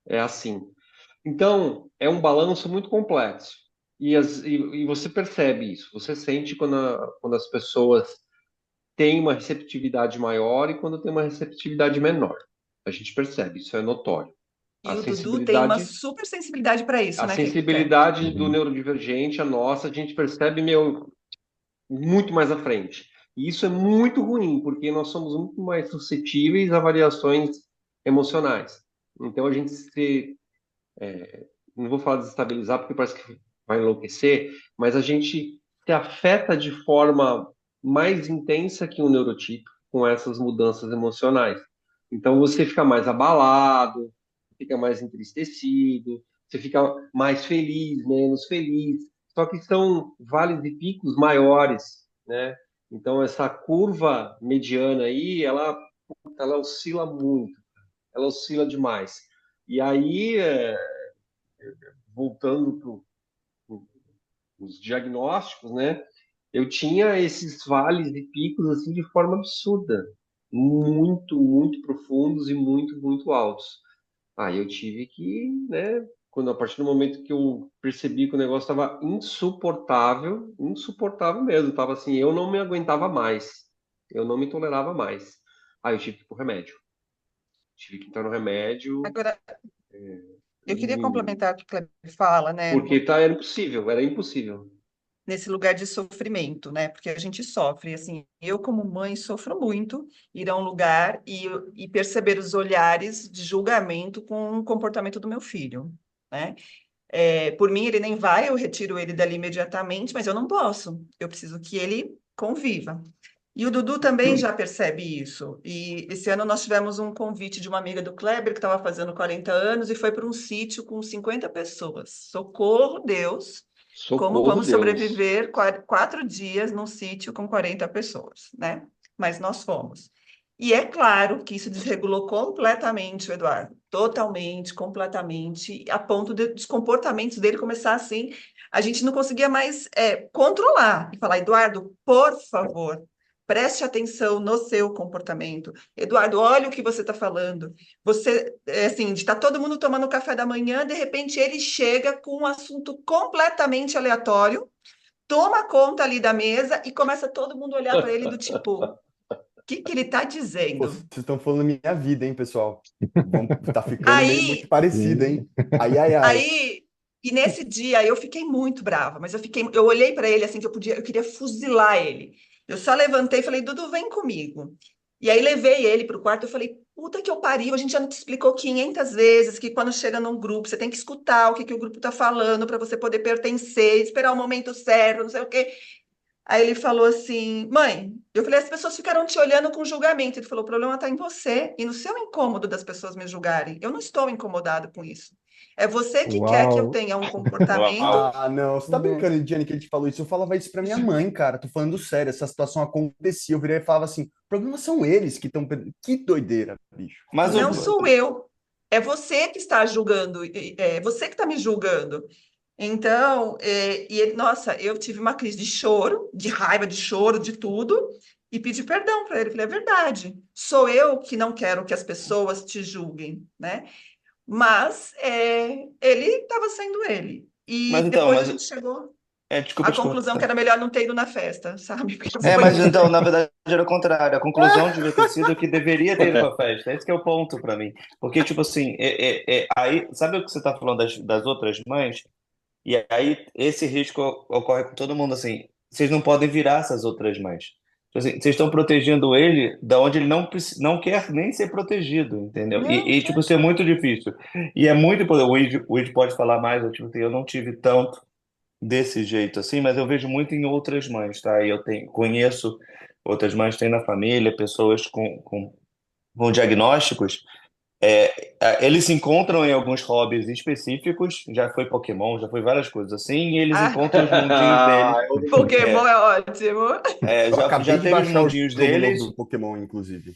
é assim. Então, é um balanço muito complexo. E você percebe isso, você sente quando as pessoas têm uma receptividade maior e quando tem uma receptividade menor. A gente percebe, isso é notório. A E o Dudu tem uma sensibilidade super sensibilidade para isso, a né, Kleber? sensibilidade do Uhum. neurodivergente, a nossa, a gente percebe, meu, muito mais à frente. E isso é muito ruim, porque nós somos muito mais suscetíveis a variações emocionais. Então a gente não vou falar desestabilizar, porque parece que vai enlouquecer, mas a gente se afeta de forma mais intensa que um neurotípico com essas mudanças emocionais. Então você fica mais abalado, fica mais entristecido, você fica mais feliz, menos feliz. Só que são vales e picos maiores, né? Então essa curva mediana aí, ela oscila muito, ela oscila demais. E aí, voltando para os diagnósticos, né? Eu tinha esses vales e picos assim de forma absurda, muito, muito profundos e muito, muito altos. Aí eu tive que, né? Quando a partir do momento que eu percebi que o negócio estava insuportável, insuportável mesmo, estava assim, eu não me aguentava mais, eu não me tolerava mais. Aí eu tive que ir pro remédio, tive que entrar no remédio, Agora, eu queria e- complementar o que o Kleber fala, né, porque tá, era impossível, era impossível. nesse lugar de sofrimento, né? Porque a gente sofre, assim, eu como mãe sofro muito ir a um lugar e perceber os olhares de julgamento com o comportamento do meu filho, né? Por mim, ele nem vai, eu retiro ele dali imediatamente, mas eu não posso. Eu preciso que ele conviva. E o Dudu também já percebe isso. E esse ano nós tivemos um convite de uma amiga do Kleber que estava fazendo 40 anos e foi para um sítio com 50 pessoas. Socorro, Deus! Como Socorro, vamos Deus. sobreviver 4 dias num sítio com 40 pessoas, né? Mas nós fomos. E é claro que isso desregulou completamente o Eduardo, totalmente, completamente, a ponto dos comportamentos dele começar assim, a gente não conseguia mais controlar e falar, Eduardo, por favor, preste atenção no seu comportamento. Eduardo, olha o que você está falando. Você, assim, de estar todo mundo tomando café da manhã, de repente ele chega com um assunto completamente aleatório, toma conta ali da mesa e começa todo mundo a olhar para ele do tipo, o que que ele está pô, dizendo? vocês estão falando minha vida, hein, pessoal? Tá ficando meio muito Aí, parecido, Sim. hein? Ai, ai, ai. aí, e nesse dia eu fiquei muito brava, mas eu olhei para ele assim que eu queria fuzilar ele. Eu só levantei e falei, Dudu, vem comigo. E aí levei ele para o quarto, eu falei, puta que eu pariu, a gente já não te explicou 500 vezes que quando chega num grupo, você tem que escutar o que o grupo está falando para você poder pertencer, esperar o momento certo, não sei o quê. Aí ele falou assim, mãe, eu falei, as pessoas ficaram te olhando com julgamento. Ele falou, o problema está em você e no seu incômodo das pessoas me julgarem. Eu não estou incomodado com isso. É você que quer que eu Uau! tenha um comportamento. Uau. Ah, não, você tá Uhum. brincando, Diane, que ele te falou isso? Eu falava isso pra minha mãe, cara. Tô falando sério, essa situação acontecia. Eu virei e falava assim: o problema são eles que estão. Que doideira, bicho. Mas Pelo o, Não amor de sou Deus. eu. é você que está julgando, é você que está me julgando. Então, e ele, nossa, eu tive uma crise de choro, de raiva, de choro, de tudo, e pedi perdão para ele. Falei, é verdade, sou eu que não quero que as pessoas te julguem, né? Mas ele estava sendo ele. E Mas então, depois a gente chegou à desculpa te conclusão que cortar. era melhor não ter ido na festa, sabe? Porque Mas foi. então, na verdade, era o contrário. A conclusão devia ter sido que deveria ter ido pra festa. Esse que é o ponto pra mim. Porque, tipo assim, aí, sabe o que você tá falando das outras mães? E aí, esse risco ocorre com todo mundo, assim. Vocês não podem virar essas outras mães. Tipo assim, vocês estão protegendo ele da onde ele não quer nem ser protegido, entendeu? Não, Tipo, isso é muito difícil. E é muito importante. O Id pode falar mais, eu, tipo, assim, eu não tive tanto desse jeito assim, mas eu vejo muito em outras mães, tá? E eu conheço outras mães, tem na família, pessoas com diagnósticos. Eles se encontram em alguns hobbies específicos, já foi Pokémon, já foi várias coisas assim, e eles ah, encontram os mundinhos deles. Pokémon É, é ótimo. Eu já acabei de teve os baixar o mundinhos jogo novo deles. do Pokémon, inclusive.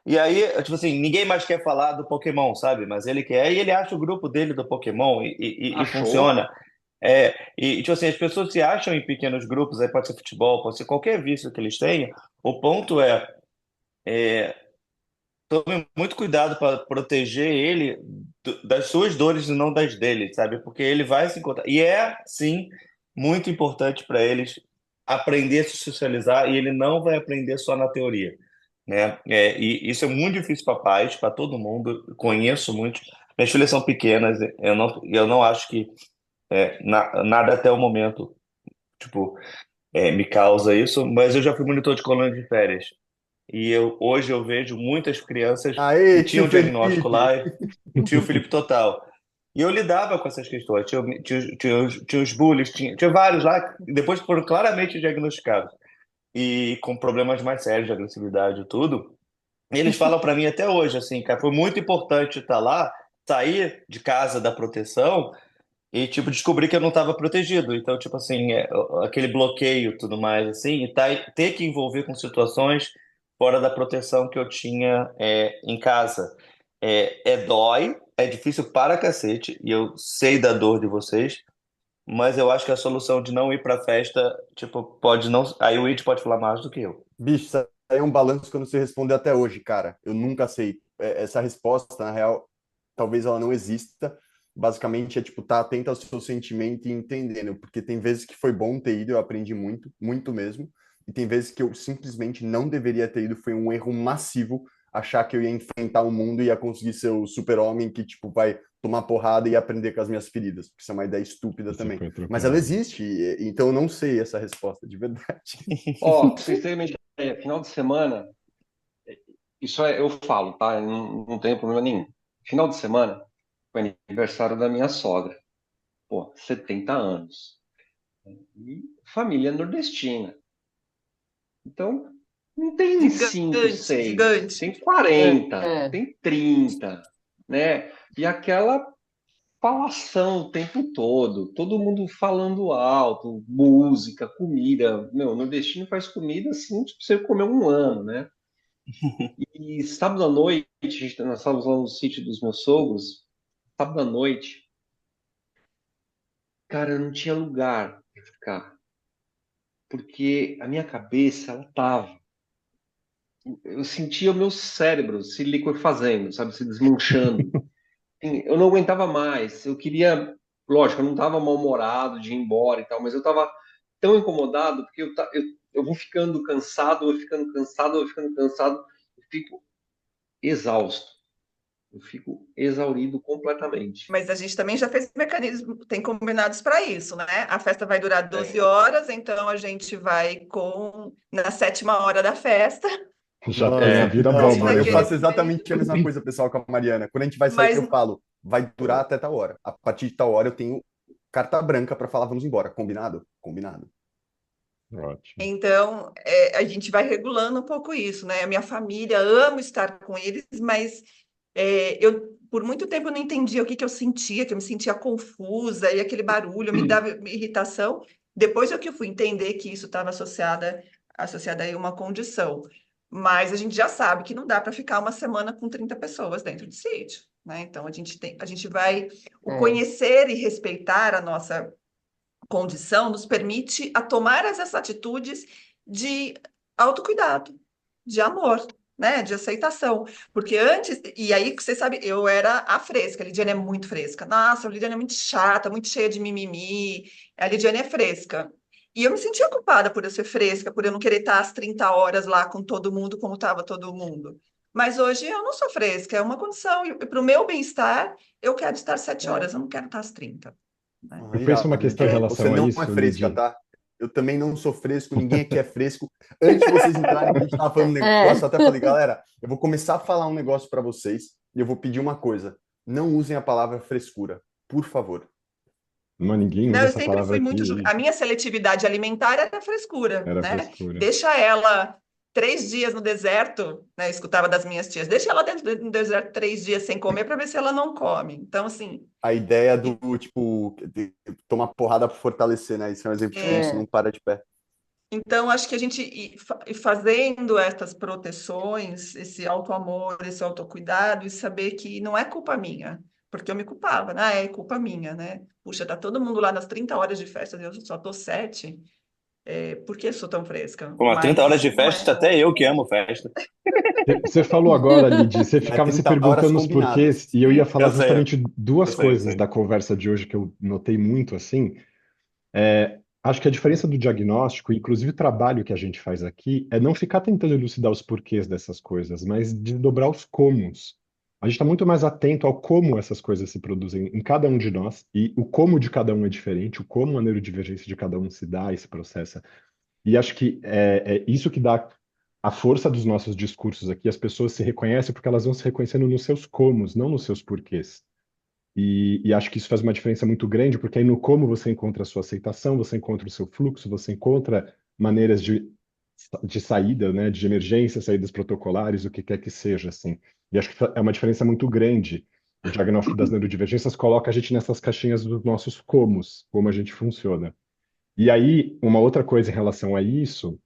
E aí, tipo assim, ninguém mais quer falar do Pokémon, sabe? Mas ele quer, e ele acha o grupo dele do Pokémon e Achou? funciona. Tipo assim, as pessoas se acham em pequenos grupos, aí pode ser futebol, pode ser qualquer vício que eles tenham. O ponto tome muito cuidado para proteger ele das suas dores e não das dele, sabe? Porque ele vai se encontrar. E sim, muito importante para eles aprender a se socializar e ele não vai aprender só na teoria, né? E isso é muito difícil para pais, para todo mundo. Eu conheço muitos. Minhas filhas são pequenas, eu não acho que nada até o momento, tipo, me causa isso, mas eu já fui monitor de colônia de férias. E hoje eu vejo muitas crianças que Aê, tio tinham diagnóstico Felipe! lá, o tio Felipe total. E eu lidava com essas questões. Tinha os bullies, tinha vários lá, que depois foram claramente diagnosticados. E com problemas mais sérios de agressividade e tudo. E eles falam para mim até hoje, assim, cara, foi muito importante estar lá, sair de casa da proteção e, tipo, descobrir que eu não estava protegido. Então, tipo assim, aquele bloqueio e tudo mais, assim, e ter que envolver com situações fora da proteção que eu tinha em casa. Dói, é difícil para cacete, e eu sei da dor de vocês, mas eu acho que a solução de não ir pra festa, tipo, pode não. Aí o It pode falar mais do que eu. Bicho, isso aí é um balanço que eu não sei responder até hoje, cara. Eu nunca sei. Essa resposta, na real, talvez ela não exista. Basicamente é tipo, tá atento ao seu sentimento e entendendo. Porque tem vezes que foi bom ter ido, eu aprendi muito, muito mesmo. E tem vezes que eu simplesmente não deveria ter ido. Foi um erro massivo achar que eu ia enfrentar o mundo e ia conseguir ser o super-homem que, tipo, vai tomar porrada e aprender com as minhas feridas. Porque isso é uma ideia estúpida Você também. foi Mas ela atropelado. existe, então eu não sei essa resposta, de verdade. Ó, pra vocês terem uma ideia, final de semana, isso eu falo, tá? Eu não tenho problema nenhum. Final de semana foi aniversário da minha sogra. Pô, 70 anos. E família nordestina. Então, não tem cinco, Gigante, seis, gigante. tem 40, É. tem 30, né? E aquela falação o tempo todo mundo falando alto, música, comida. Meu, nordestino faz comida assim, tipo, você comer um ano, né? E sábado à noite, nós estávamos lá no sítio dos meus sogros, sábado à noite, cara, eu não tinha lugar para ficar, porque a minha cabeça, ela tava. Eu sentia o meu cérebro se liquefazendo, sabe, se desmanchando. Assim, eu não aguentava mais. Eu queria, lógico, eu não estava mal-humorado de ir embora e tal, mas eu estava tão incomodado porque eu vou ficando cansado, eu vou ficando cansado, eu vou ficando cansado, eu fico exausto, eu fico exaurido completamente. Mas a gente também já fez mecanismo, tem combinados para isso, né? A festa vai durar 12 É. horas, então a gente vai na sétima hora da festa, Já tem a Nossa, vira não, bomba imagina eu aí já. faço aquele. exatamente a mesma coisa, pessoal, com a Mariana. Quando a gente vai sair, Mas eu falo, vai durar até tal hora. A partir de tal hora eu tenho carta branca para falar, vamos embora. Combinado? Combinado. Ótimo. então a gente vai regulando um pouco isso, né? A minha família ama estar com eles, mas eu por muito tempo eu não entendia o que que eu sentia, que eu me sentia confusa e aquele barulho me dava irritação. Depois é que eu fui entender que isso estava associada a uma condição. Mas a gente já sabe que não dá para ficar uma semana com 30 pessoas dentro de sítio. né? Então, a gente vai, o É. conhecer e respeitar a nossa condição nos permite a tomar essas atitudes de autocuidado, de amor, né? De aceitação. Porque antes, e aí você sabe, eu era a fresca, a Lidiane é muito fresca. Nossa, a Lidiane é muito chata, muito cheia de mimimi. A Lidiane é fresca. E eu me sentia culpada por eu ser fresca, por eu não querer estar às 30 horas lá com todo mundo, como estava todo mundo. Mas hoje eu não sou fresca, é uma condição. E para o meu bem-estar, eu quero estar 7 horas, eu não quero estar às 30, né? Ah, Eu penso uma irado. questão em Então, você relação a não é isso, fresca, Lidy. tá? Eu também não sou fresco, ninguém aqui é fresco. Antes de vocês entrarem, que a gente estava falando um negócio, É. eu até falei, galera, eu vou começar a falar um negócio para vocês e eu vou pedir uma coisa. Não usem a palavra frescura, por favor. Não, ninguém Não, usa eu essa sempre palavra fui aqui, muito. A Lidy. minha seletividade alimentar era frescura, Era né? frescura. Deixa ela 3 dias no deserto, né? Eu escutava das minhas tias, deixa ela dentro do deserto 3 dias sem comer para ver se ela não come. Então, assim, A ideia do, e- tipo, de tomar porrada para fortalecer, né? Isso é um exemplo difícil, É. não para de pé. então acho que a gente ir fazendo essas proteções, esse auto-amor, esse autocuidado, e saber que não é culpa minha, porque eu me culpava, né? Ah, é culpa minha, né? Puxa, tá todo mundo lá nas 30 horas de festa, eu só tô 7. Por que sou tão fresca? Com 30 horas Mas de não é. festa, até eu que amo festa. Você falou agora, Lidy, você É ficava se 30 horas perguntando os porquês, combinadas. e eu ia falar Eu sei, justamente duas eu coisas sei. da conversa de hoje que eu notei muito, assim. Acho que a diferença do diagnóstico, inclusive o trabalho que a gente faz aqui, é não ficar tentando elucidar os porquês dessas coisas, mas desdobrar os comos. A gente está muito mais atento ao como essas coisas se produzem em cada um de nós, e o como de cada um é diferente, o como a neurodivergência de cada um se dá e se processa. E acho que é isso que dá a força dos nossos discursos aqui. As pessoas se reconhecem porque elas vão se reconhecendo nos seus comos, não nos seus porquês. E acho que isso faz uma diferença muito grande, porque aí no como você encontra a sua aceitação, você encontra o seu fluxo, você encontra maneiras de saída, né, de emergência, saídas protocolares, o que quer que seja, assim. E acho que é uma diferença muito grande. O diagnóstico das neurodivergências coloca a gente nessas caixinhas dos nossos comos, como a gente funciona. E aí, uma outra coisa em relação a isso,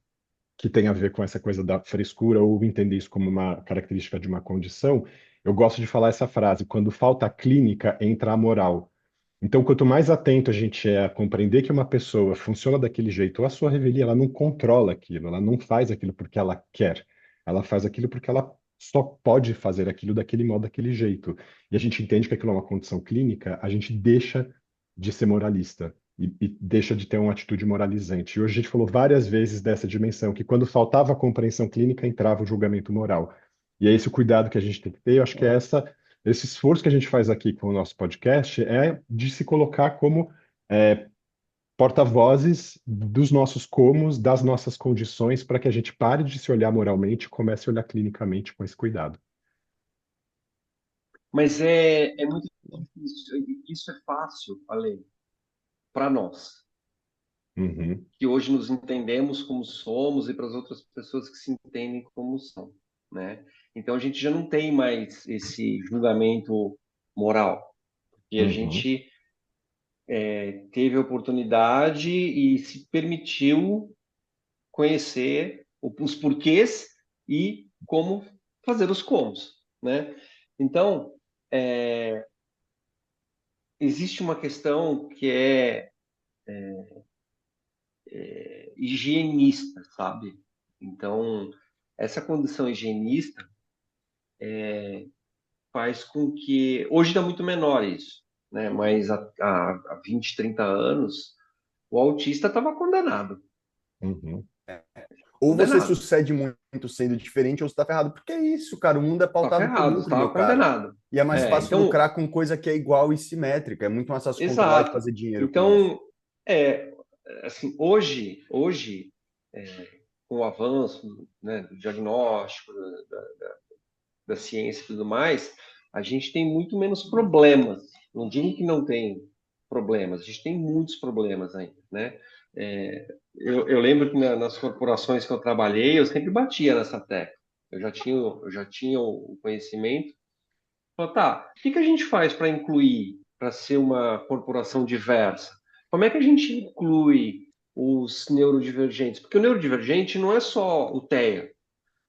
que tem a ver com essa coisa da frescura ou entender isso como uma característica de uma condição, eu gosto de falar essa frase: quando falta a clínica, entra a moral. Então, quanto mais atento a gente é a compreender que uma pessoa funciona daquele jeito, ou a sua revelia, ela não controla aquilo, ela não faz aquilo porque ela quer, ela faz aquilo porque ela só pode fazer aquilo daquele modo, daquele jeito. E a gente entende que aquilo é uma condição clínica, a gente deixa de ser moralista e deixa de ter uma atitude moralizante. E hoje a gente falou várias vezes dessa dimensão, que quando faltava a compreensão clínica, entrava o julgamento moral. E é esse o cuidado que a gente tem que ter, eu acho que é esse esforço que a gente faz aqui com o nosso podcast é de se colocar como é, porta-vozes dos nossos comos, das nossas condições, para que a gente pare de se olhar moralmente e comece a olhar clinicamente com esse cuidado. Mas é muito difícil. Isso é fácil, Ale, para nós, Uhum, que hoje nos entendemos como somos e para as outras pessoas que se entendem como são, né? Então a gente já não tem mais esse julgamento moral, e a uhum. gente teve a oportunidade e se permitiu conhecer os porquês e como fazer os comos, né? Então, existe uma questão que é higienista, sabe? Então, essa condição higienista faz com que... Hoje está muito menor isso, né? Mas há 20, 30 anos, o autista estava condenado. Uhum. Ou você Condenado. sucede muito sendo diferente, ou você tá ferrado. Porque é isso, cara. O mundo é Está pautado por ferrado, lucro, meu estava cara. condenado. E é mais fácil Então, lucrar com coisa que é igual e simétrica. É muito mais fácil controlar e exato. fazer dinheiro com isso. Então, é, assim, hoje com o avanço, né, do diagnóstico, da ciência e tudo mais, a gente tem muito menos problemas. Não digo que não tem problemas, a gente tem muitos problemas ainda, né? Eu lembro que nas corporações que eu trabalhei, eu sempre batia nessa tecla. Eu já tinha o conhecimento. Falei, tá, o que que a gente faz para incluir, para ser uma corporação diversa? Como é que a gente inclui os neurodivergentes? Porque o neurodivergente não é só o TEA.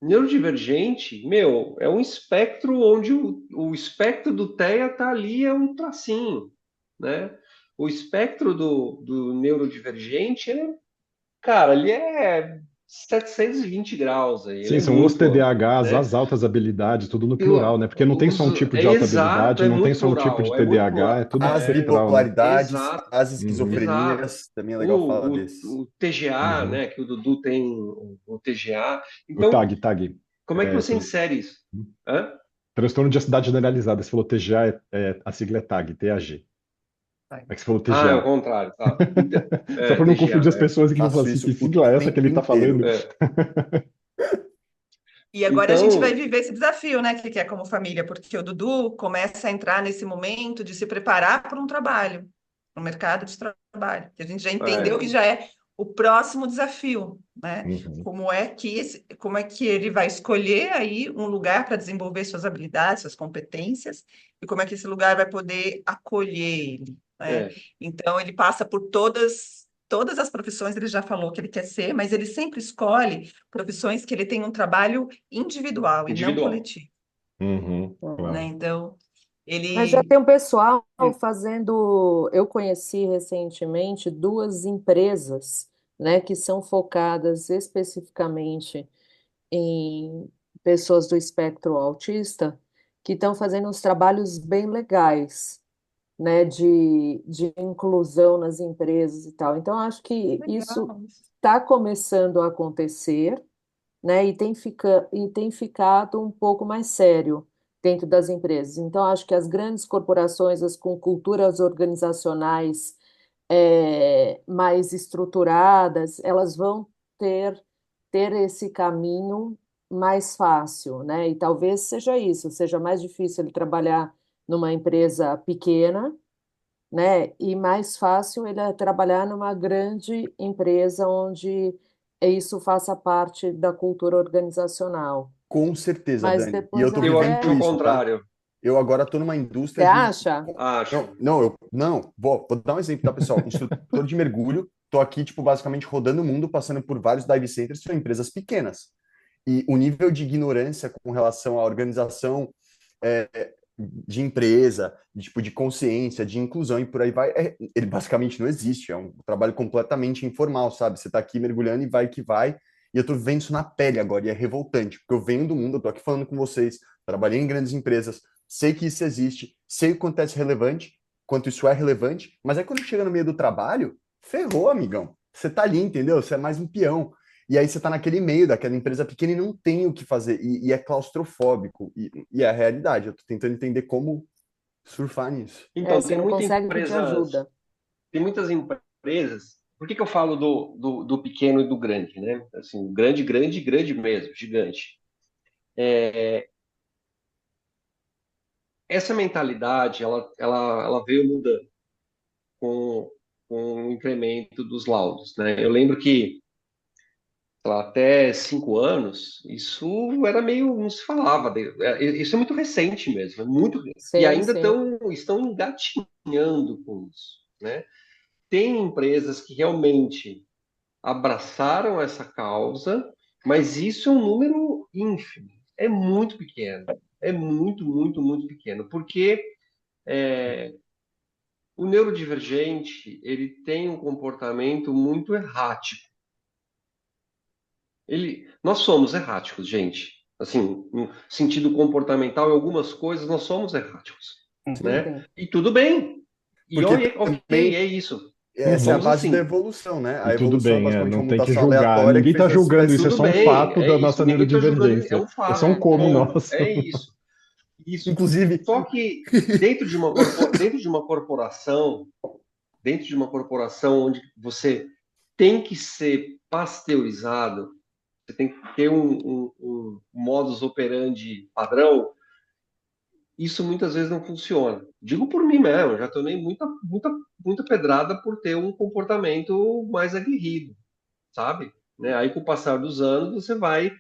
Neurodivergente, meu, é um espectro onde o espectro do TEA tá ali, é um tracinho, né? O espectro do neurodivergente, cara, ele é 720 graus aí, ele Sim, é são os muito amplo, TDAHs, né? as altas habilidades, tudo no plural, né? Porque não tem só um tipo É de alta exato, habilidade, é não tem muito só um tipo de plural, é muito TDAH, é plural. tudo As espectral, né? bipolaridades, Exato, as Uhum, exato. esquizofrenias, também é legal falar desse. O TGA, uhum. né, que o Dudu tem o TGA. O Então, TAG, como é que é, você insere isso? Hã? transtorno de ansiedade generalizada. Você falou TGA, a sigla é TAG, TAG. É que você falou Ah, é o TGA. contrário, tá. Então, Só para não TGA, confundir as pessoas que vão falar Faço assim, que isso o sigla é essa que tempo ele tá inteiro. falando? é. E agora a gente vai Então, viver esse desafio, né, que é como família, porque o Dudu começa a entrar nesse momento de se preparar para um trabalho, no mercado de trabalho, que a gente já entendeu que é, já é o próximo desafio, né? Uhum. Como é que ele vai escolher aí um lugar para desenvolver suas habilidades, suas competências, e como é que esse lugar vai poder acolher ele, né? é, Então ele passa por todas as profissões, ele já falou que ele quer ser, mas ele sempre escolhe profissões que ele tem um trabalho individual e não individual. coletivo, Uhum, né? claro. Então, Mas já ele... tem um pessoal fazendo. Eu conheci recentemente duas empresas, né, que são focadas especificamente em pessoas do espectro autista, que estão fazendo uns trabalhos bem legais, né, de inclusão nas empresas e tal. Então, acho que isso Legal. está começando a acontecer, né? E tem ficado um pouco mais sério dentro das empresas. Então, acho que as grandes corporações, as com culturas organizacionais mais estruturadas, elas vão ter, ter esse caminho mais fácil, né? E talvez seja isso, seja mais difícil ele trabalhar numa empresa pequena, né? E mais fácil ele é trabalhar numa grande empresa onde isso faça parte da cultura organizacional. Com certeza, Mas Dani. E eu depois tô Eu vivendo acho o até. isso, tá? contrário, Eu agora tô numa Você indústria de. acha? acho. Vou dar um exemplo, tá, pessoal? Instrutor de mergulho, tô aqui, tipo, basicamente rodando o mundo, passando por vários dive centers, são empresas pequenas. E o nível de ignorância com relação à organização de empresa, tipo, de consciência, de inclusão e por aí vai, ele basicamente não existe. É um trabalho completamente informal, sabe? Você tá aqui mergulhando e vai que vai. E eu tô vendo isso na pele agora, e é revoltante, porque eu venho do mundo, eu tô aqui falando com vocês, trabalhei em grandes empresas, sei que isso existe, sei o quanto é relevante, quanto isso é relevante, mas aí quando chega no meio do trabalho, ferrou, amigão. Você tá ali, entendeu? Você é mais um peão. E aí você tá naquele meio daquela empresa pequena e não tem o que fazer. E é claustrofóbico. E é a realidade. Eu tô tentando entender como surfar nisso. É, Então, você não consegue pedir ajuda. tem muitas empresas. Por que que eu falo do pequeno e do grande, né? Assim, grande, grande, grande mesmo, gigante. Essa mentalidade, ela veio mudando com, com o incremento dos laudos, né? Eu lembro que sei lá, até 5 anos, isso era meio, não se falava. Isso é muito recente mesmo, é muito, e Sim, ainda sim. estão engatinhando com isso, né? Tem empresas que realmente abraçaram essa causa, mas isso é um número ínfimo, é muito pequeno, é muito, muito, muito pequeno, porque o neurodivergente, ele tem um comportamento muito errático. Nós somos erráticos, gente. Assim, no sentido comportamental, em algumas coisas nós somos erráticos, Sim. né? Sim. E tudo bem. E Porque olha, ok, também é isso. essa é a Uhum. Somos base da assim. evolução, né? E A tudo evolução é bem, basicamente não uma tem que mutação julgar. aleatória Ninguém que está fez as julgando isso, é espécies. Tudo só um bem, fato é da isso. nossa Ninguém está julgando, é neurodivergência. um É só um fato, como ponto. nosso. É isso. Isso. Inclusive, Só que dentro de uma corporação onde você tem que ser pasteurizado, você tem que ter um modus operandi padrão, isso muitas vezes não funciona. Digo por mim mesmo, já tomei muita, muita, muita pedrada por ter um comportamento mais aguerrido, sabe? Né? Aí, com o passar dos anos, você vai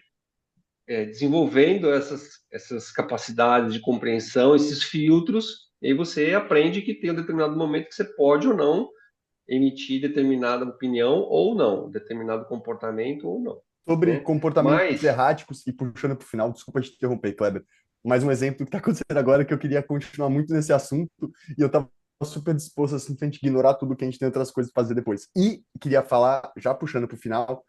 desenvolvendo essas capacidades de compreensão, esses filtros, e aí você aprende que tem um determinado momento que você pode ou não emitir determinada opinião ou não, determinado comportamento ou não. Sobre né? comportamentos Mas, erráticos e puxando para o final, desculpa te interromper, Kleber, mas um exemplo que está acontecendo agora é que eu queria continuar muito nesse assunto e eu estava super disposto a simplesmente ignorar tudo que a gente tem outras coisas para fazer depois. E queria falar, já puxando para o final,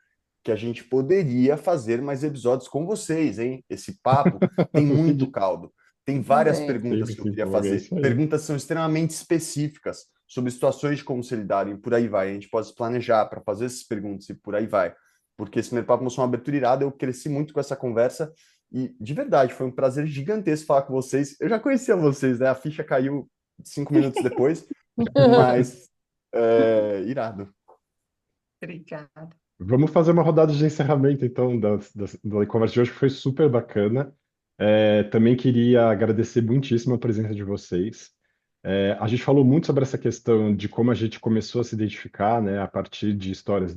que a gente poderia fazer mais episódios com vocês, hein? Esse papo tem O muito feed. caldo. Tem várias Também. perguntas Sim, que eu sim, queria é fazer. isso aí. Perguntas são extremamente específicas sobre situações de como se lidarem, por aí vai. A gente pode se planejar para fazer essas perguntas e por aí vai. Porque esse primeiro papo mostrou uma abertura irada, eu cresci muito com essa conversa e, de verdade, foi um prazer gigantesco falar com vocês. Eu já conhecia vocês, né? A ficha caiu 5 minutos depois, mas irado. Obrigada. Vamos fazer uma rodada de encerramento, então, da conversa de hoje, que foi super bacana. Também queria agradecer muitíssimo a presença de vocês. A gente falou muito sobre essa questão de como a gente começou a se identificar, né, a partir de histórias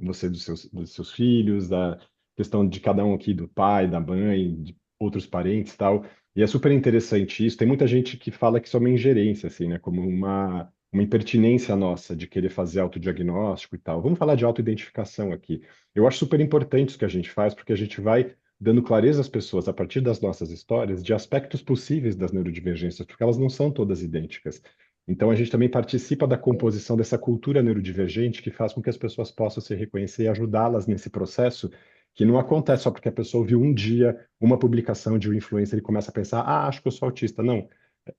você dos seus filhos, da questão de cada um aqui, do pai, da mãe, de outros parentes e tal. E é super interessante isso. Tem muita gente que fala que isso é uma ingerência, assim, né, como uma impertinência nossa de querer fazer autodiagnóstico e tal. Vamos falar de autoidentificação aqui. Eu acho super importante isso que a gente faz, porque a gente vai dando clareza às pessoas, a partir das nossas histórias, de aspectos possíveis das neurodivergências, porque elas não são todas idênticas. Então, a gente também participa da composição dessa cultura neurodivergente que faz com que as pessoas possam se reconhecer e ajudá-las nesse processo, que não acontece só porque a pessoa viu um dia uma publicação de um influencer e começa a pensar, acho que eu sou autista. Não,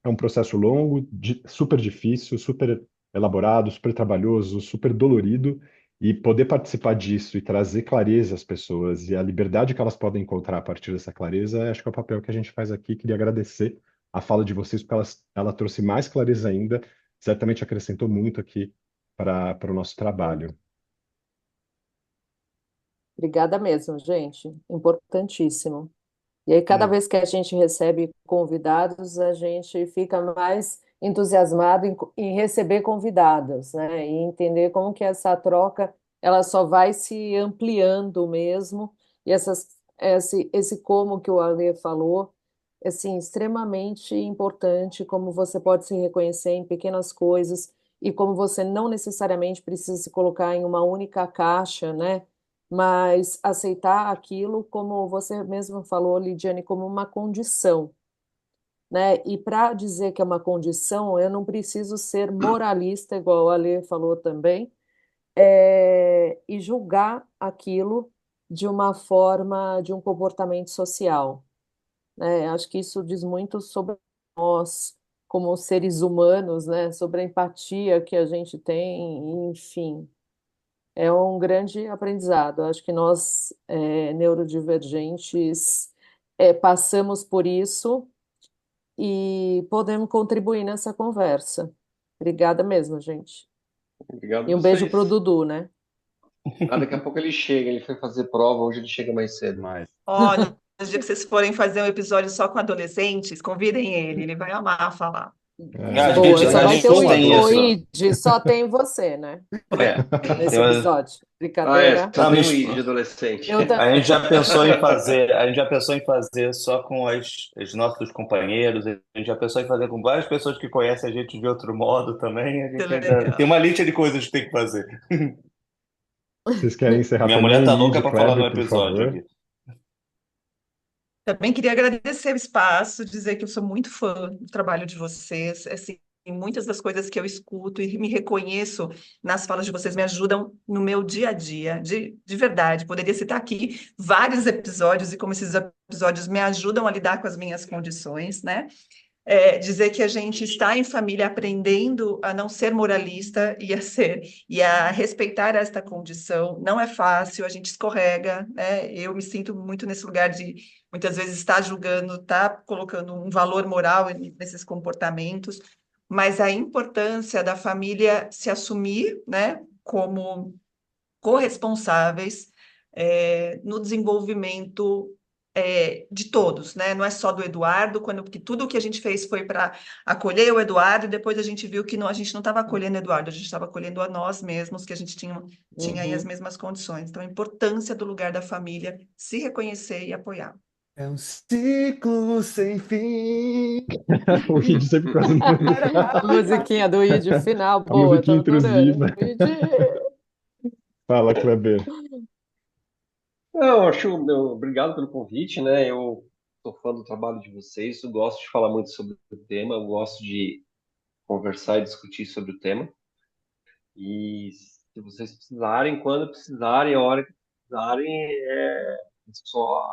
é um processo longo, super difícil, super elaborado, super trabalhoso, super dolorido, e poder participar disso e trazer clareza às pessoas e a liberdade que elas podem encontrar a partir dessa clareza, acho que é o papel que a gente faz aqui. Queria agradecer a fala de vocês, porque ela trouxe mais clareza ainda, certamente acrescentou muito aqui para o nosso trabalho. Obrigada mesmo, gente. Importantíssimo. E aí, cada Bom, vez que a gente recebe convidados, a gente fica mais entusiasmado em receber convidados, né? E entender como que essa troca ela só vai se ampliando mesmo. E esse como que o Ale falou, é assim, extremamente importante, como você pode se reconhecer em pequenas coisas e como você não necessariamente precisa se colocar em uma única caixa, né? Mas aceitar aquilo, como você mesmo falou, Lidiane, como uma condição, né? E para dizer que é uma condição, eu não preciso ser moralista, igual a Ale falou também, e julgar aquilo de uma forma, de um comportamento social, né? Acho que isso diz muito sobre nós, como seres humanos, né? Sobre a empatia que a gente tem, enfim. É um grande aprendizado. Acho que nós, neurodivergentes, passamos por isso e podemos contribuir nessa conversa. Obrigada mesmo, gente. obrigado a E um beijo pro vocês. Dudu, né? Ah, daqui a pouco ele chega, ele foi fazer prova, hoje ele chega mais cedo. mas Ó, no dia que vocês forem fazer um episódio só com adolescentes, convidem ele vai amar falar. É, Boa, só A vai gente ter não tem o isso. Id, só tem você, né? É, Nesse tem uma- episódio. Ah, é, Brincadeira. só Não, tem minha o ID de esp- adolescente. Eu a gente também. já pensou em fazer, a gente já pensou em fazer só com os nossos companheiros, a gente já pensou em fazer com várias pessoas que conhecem a gente de outro modo também. A Que gente ainda tem legal. uma lista de coisas que tem que fazer. vocês querem encerrar Minha mulher também? tá louca Lid, para falar no Kleber, por episódio favor. aqui. Também queria agradecer o espaço, dizer que eu sou muito fã do trabalho de vocês. Assim, muitas das coisas que eu escuto e me reconheço nas falas de vocês me ajudam no meu dia a dia, de verdade. Poderia citar aqui vários episódios e como esses episódios me ajudam a lidar com as minhas condições, né? Dizer que a gente está em família aprendendo a não ser moralista e a respeitar esta condição. Não é fácil, a gente escorrega, né? Eu me sinto muito nesse lugar de muitas vezes estar julgando, estar colocando um valor moral nesses comportamentos, mas a importância da família se assumir, né, como corresponsáveis no desenvolvimento de todos, né? Não é só do Eduardo, porque tudo o que a gente fez foi para acolher o Eduardo, e depois a gente viu que não, a gente não estava acolhendo o Eduardo, a gente estava acolhendo a nós mesmos, que a gente tinha aí as Uhum. mesmas condições. Então, a importância do lugar da família se reconhecer e apoiar. é um ciclo sem fim. O Lid sempre com as A musiquinha do Id final, a boa, eu tô musiquinha adorando. intrusiva. Id. Fala, Kleber. Não, obrigado pelo convite, né? Eu sou fã do trabalho de vocês, eu gosto de falar muito sobre o tema, eu gosto de conversar e discutir sobre o tema. E se vocês precisarem, quando precisarem, a hora que precisarem, é só,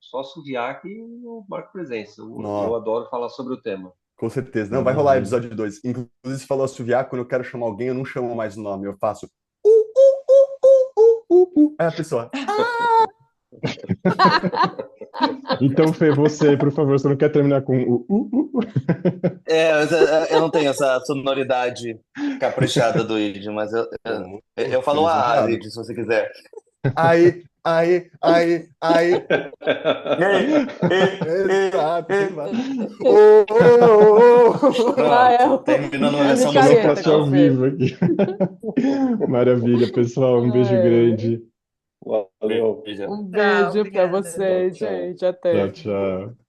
só assoviar que eu marco presença. Eu Não, adoro falar sobre o tema. com certeza. Não, vai rolar Maravilha. episódio 2. Inclusive, você falou assoviar, quando eu quero chamar alguém, eu não chamo mais o nome, eu faço. Aí a pessoa. Então, Fê, você, por favor, você não quer terminar com o. Eu não tenho essa sonoridade caprichada do id, mas eu falo Exagerado. Lid, se você quiser. Aí, aí, aí, aí. Ei, ei, ei, Exato, exato. ei. Ô, ô, ô, Ah, Pronto, terminando a é versão micareta Sonoplastia com o ao musical. Fê. vivo aqui. Maravilha, pessoal. Um beijo Ai, grande. Valeu. Beijo. um Tchau, beijo para obrigada. Tchau, vocês, tchau. gente. Tchau, Até. tchau.